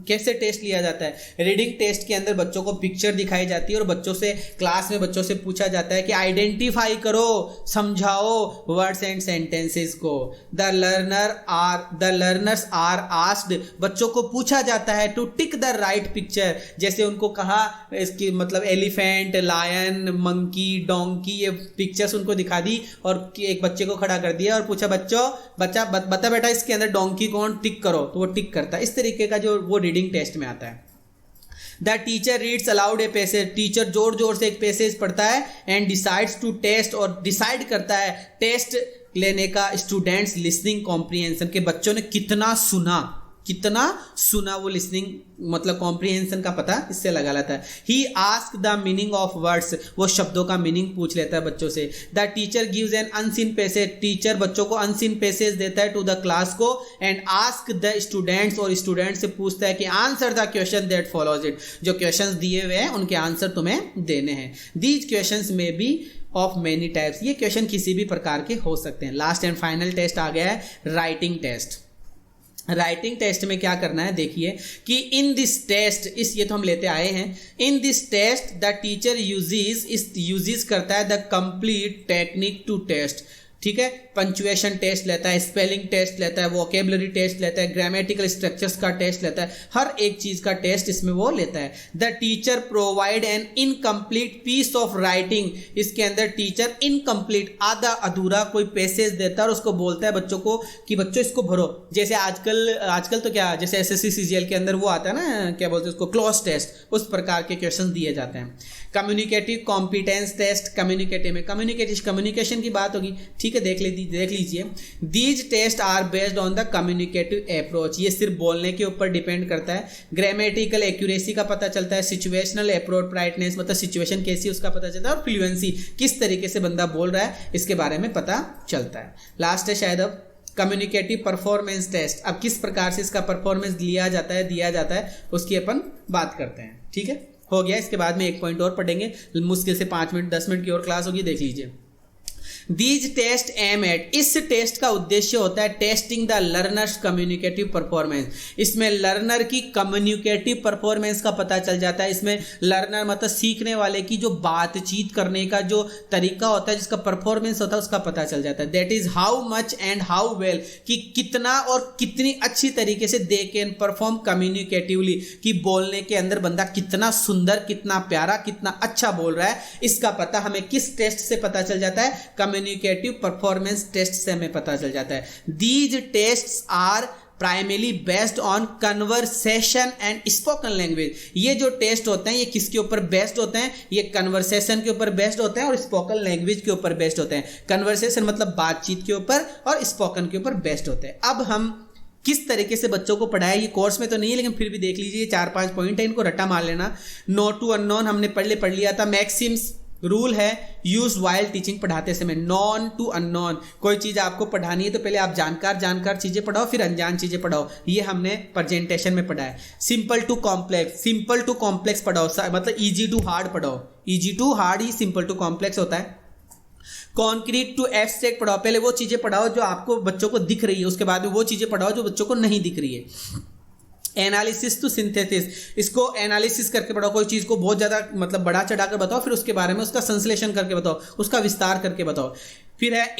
कैसे टेस्ट लिया जाता है? रीडिंग टेस्ट के अंदर बच्चों को पिक्चर दिखाई जाती है और बच्चों से क्लास में बच्चों से पूछा जाता है कि आइडेंटिफाई करो, समझाओ वर्ड्स एंड सेंटेंसेस को। द लर्नर्स आर आस्क्ड, बच्चों को पूछा जाता है to tick the right picture, जैसे उनको कहा इसकी मतलब एलिफेंट, लायन, मंकी, डोंकी, ये पिक्चर्स उनको दिखा दी और एक बच्चे को खड़ा कर दिया और पूछा बच्चा बता बेटा इसके अंदर डोंकी कौन, टिक करो, तो वो टिक करता है। इस तरीके का जो वो रीडिंग टेस्ट में आता है। The teacher reads allowed a passage, teacher जोर जोर से एक पैसेज पढ़ता है एंड डिसाइड्स टू टेस्ट, और डिसाइड करता है टेस्ट लेने का स्टूडेंट्स लिसनिंग कॉम्प्रिहेंशन, के बच्चों ने कितना सुना वो लिसनिंग मतलब कॉम्प्रिहेंशन का पता इससे लगा लेता है। He ask the meaning of words, वो शब्दों का मीनिंग पूछ लेता है बच्चों से। The teacher gives an unseen passage, teacher बच्चों को अनसीन पैसेज देता है टू द क्लास को एंड आस्क द स्टूडेंट्स, और स्टूडेंट से पूछता है कि answer the question that follows it, जो क्वेश्चंस दिए हुए हैं उनके आंसर तुम्हें देने हैं। दीज क्वेश्चंस में बी ऑफ मेनी टाइप्स, ये क्वेश्चन किसी भी प्रकार के हो सकते हैं। लास्ट एंड फाइनल टेस्ट आ गया है राइटिंग टेस्ट। राइटिंग टेस्ट में क्या करना है देखिए कि इन दिस टेस्ट, इस ये तो हम लेते आए हैं, in this test the teacher uses करता है the complete technique to test, ठीक है। पंचुएशन टेस्ट लेता है, स्पेलिंग टेस्ट लेता है, वोकेबलरी टेस्ट लेता है, ग्रामेटिकल स्ट्रक्चर्स का टेस्ट लेता है, हर एक चीज का टेस्ट इसमें वो लेता है। The teacher provide an incomplete piece of writing, इसके अंदर टीचर इनकम्प्लीट, आधा अधूरा कोई पैसेज देता है और उसको बोलता है बच्चों को कि बच्चों इसको भरो। जैसे आजकल तो क्या, जैसे एसएससी सीजीएल के अंदर वो आता है ना, क्या बोलते हैं उसको, क्लॉज टेस्ट, उस प्रकार के क्वेश्चन दिए जाते हैं। कम्युनिकेटिव कॉम्पिटेंस टेस्ट, कम्युनिकेटिव में कम्युनिकेशन की बात होगी, ठीक है, देख लीजिए। These test are based on the communicative approach, ये सिर्फ बोलने के ऊपर डिपेंड करता है। ग्रामेटिकल एक्यूरेसी का पता चलता है, सिचुएशनल अप्रोप्राइटनेस मतलब सिचुएशन कैसी उसका पता चलता है, और फ्लुएंसी किस तरीके से बंदा बोल रहा है इसके बारे में पता चलता है। लास्ट है शायद अब कम्युनिकेटिव परफॉर्मेंस टेस्ट, अब किस प्रकार से इसका परफॉर्मेंस दिया जाता है उसकी अपन बात करते हैं, ठीक है, हो गया। इसके बाद में एक पॉइंट और पढ़ेंगे, मुश्किल से 5 मिनट 10 मिनट की और क्लास होगी, देख लीजिए। दीज टेस्ट एम एट, इस टेस्ट का उद्देश्य होता है testing the learners communicative performance, इसमें लर्नर की कम्युनिकेटिव परफॉर्मेंस का पता चल जाता है। इसमें लर्नर मतलब सीखने वाले की जो बातचीत करने का जो तरीका होता है, जिसका परफॉर्मेंस होता है, उसका पता चल जाता है। That is how much and how well, कि कितना और कितनी अच्छी तरीके से दे कैन परफॉर्म कम्युनिकेटिवली, कि बोलने के अंदर बंदा कितना सुंदर, कितना प्यारा, कितना अच्छा बोल रहा है, इसका पता हमें किस टेस्ट से पता चल जाता है, कम्युनिकेटिव परफॉर्मेंस टेस्ट से हमें पता चल जाता है। These tests are primarily based on conversation and spoken language. ये जो टेस्ट होते हैं ये किसके ऊपर बेस्ड होते हैं? ये कन्वर्सेशन के ऊपर बेस्ड होते हैं और स्पोकन लैंग्वेज के ऊपर बेस्ड होते हैं। कन्वर्सेशन मतलब बातचीत के ऊपर और स्पोकन के ऊपर बेस्ड होते हैं। अब हम किस तरीके से बच्चों को पढ़ाया, ये कोर्स में तो नहीं है लेकिन फिर भी देख लीजिए, 4-5 पॉइंट है, इनको रट्टा मार लेना। नो टू अननोन हमने पढ़ लिया था। मैक्सिम्स रूल है यूज वाइल टीचिंग, पढ़ाते समय नॉन टू अननोन। कोई चीज आपको पढ़ानी है तो पहले आप जानकार चीजें पढ़ाओ, फिर अनजान चीजें पढ़ाओ। ये हमने प्रेजेंटेशन में पढ़ा है। सिंपल टू कॉम्प्लेक्स पढ़ाओ, मतलब इजी टू हार्ड पढ़ाओ। इजी टू हार्ड ही सिंपल टू कॉम्प्लेक्स होता है। कॉन्क्रीट टू एब्स्ट्रैक्ट पढ़ाओ, पहले वो चीजें पढ़ाओ जो आपको बच्चों को दिख रही है, उसके बाद में वो चीजें पढ़ाओ जो बच्चों को नहीं दिख रही है। एनालिसिस टू सिंथेसिस, इसको एनालिसिस करके पढ़ाओ, कोई चीज को बहुत ज्यादा मतलब बड़ा चढ़ाकर बताओ, फिर उसके बारे में उसका संश्लेषण करके बताओ, उसका विस्तार करके बताओ। फिर है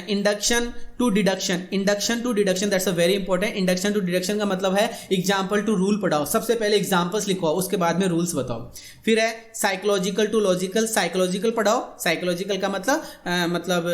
induction to deduction, that's a very important. Induction to deduction का मतलब है एग्जाम्पल टू रूल पढ़ाओ, सबसे पहले एग्जाम्पल्स लिखवाओ, उसके बाद में रूल्स बताओ। फिर है साइकोलॉजिकल टू लॉजिकल, साइकोलॉजिकल पढ़ाओ। साइकोलॉजिकल का मतलब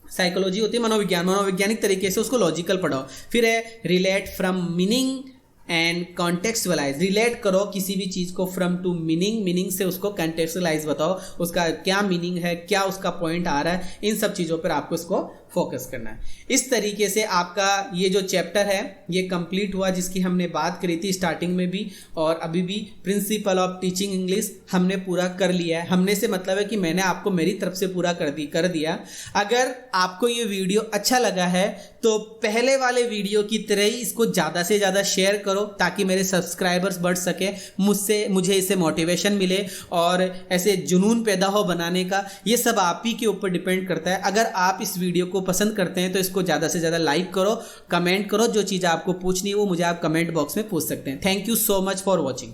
साइकोलॉजी होती है मनोवैज्ञानिक तरीके से, उसको लॉजिकल पढ़ाओ। फिर है relate from meaning and contextualise, relate करो किसी भी चीज को फ्रॉम टू मीनिंग से उसको कॉन्टेक्सुअलाइज बताओ, उसका क्या मीनिंग है, क्या उसका पॉइंट आ रहा है, इन सब चीजों पर आपको इसको फोकस करना है। इस तरीके से आपका ये जो चैप्टर है ये कंप्लीट हुआ, जिसकी हमने बात करी थी स्टार्टिंग में भी और अभी भी। प्रिंसिपल ऑफ टीचिंग इंग्लिश हमने पूरा कर लिया है। हमने से मतलब है कि मैंने आपको मेरी तरफ से पूरा कर दिया। अगर आपको ये वीडियो अच्छा लगा है तो पहले वाले वीडियो की तरह ही इसको ज़्यादा से ज़्यादा शेयर करो ताकि मेरे सब्सक्राइबर्स बढ़ सके, मुझे इससे मोटिवेशन मिले और ऐसे जुनून पैदा हो बनाने का। ये सब आप ही के ऊपर डिपेंड करता है। अगर आप इस वीडियो को पसंद करते हैं तो इसको ज़्यादा से ज़्यादा लाइक करो, कमेंट करो, जो चीज़ आपको पूछनी है वो मुझे आप कमेंट बॉक्स में पूछ सकते हैं। Thank you so much for watching.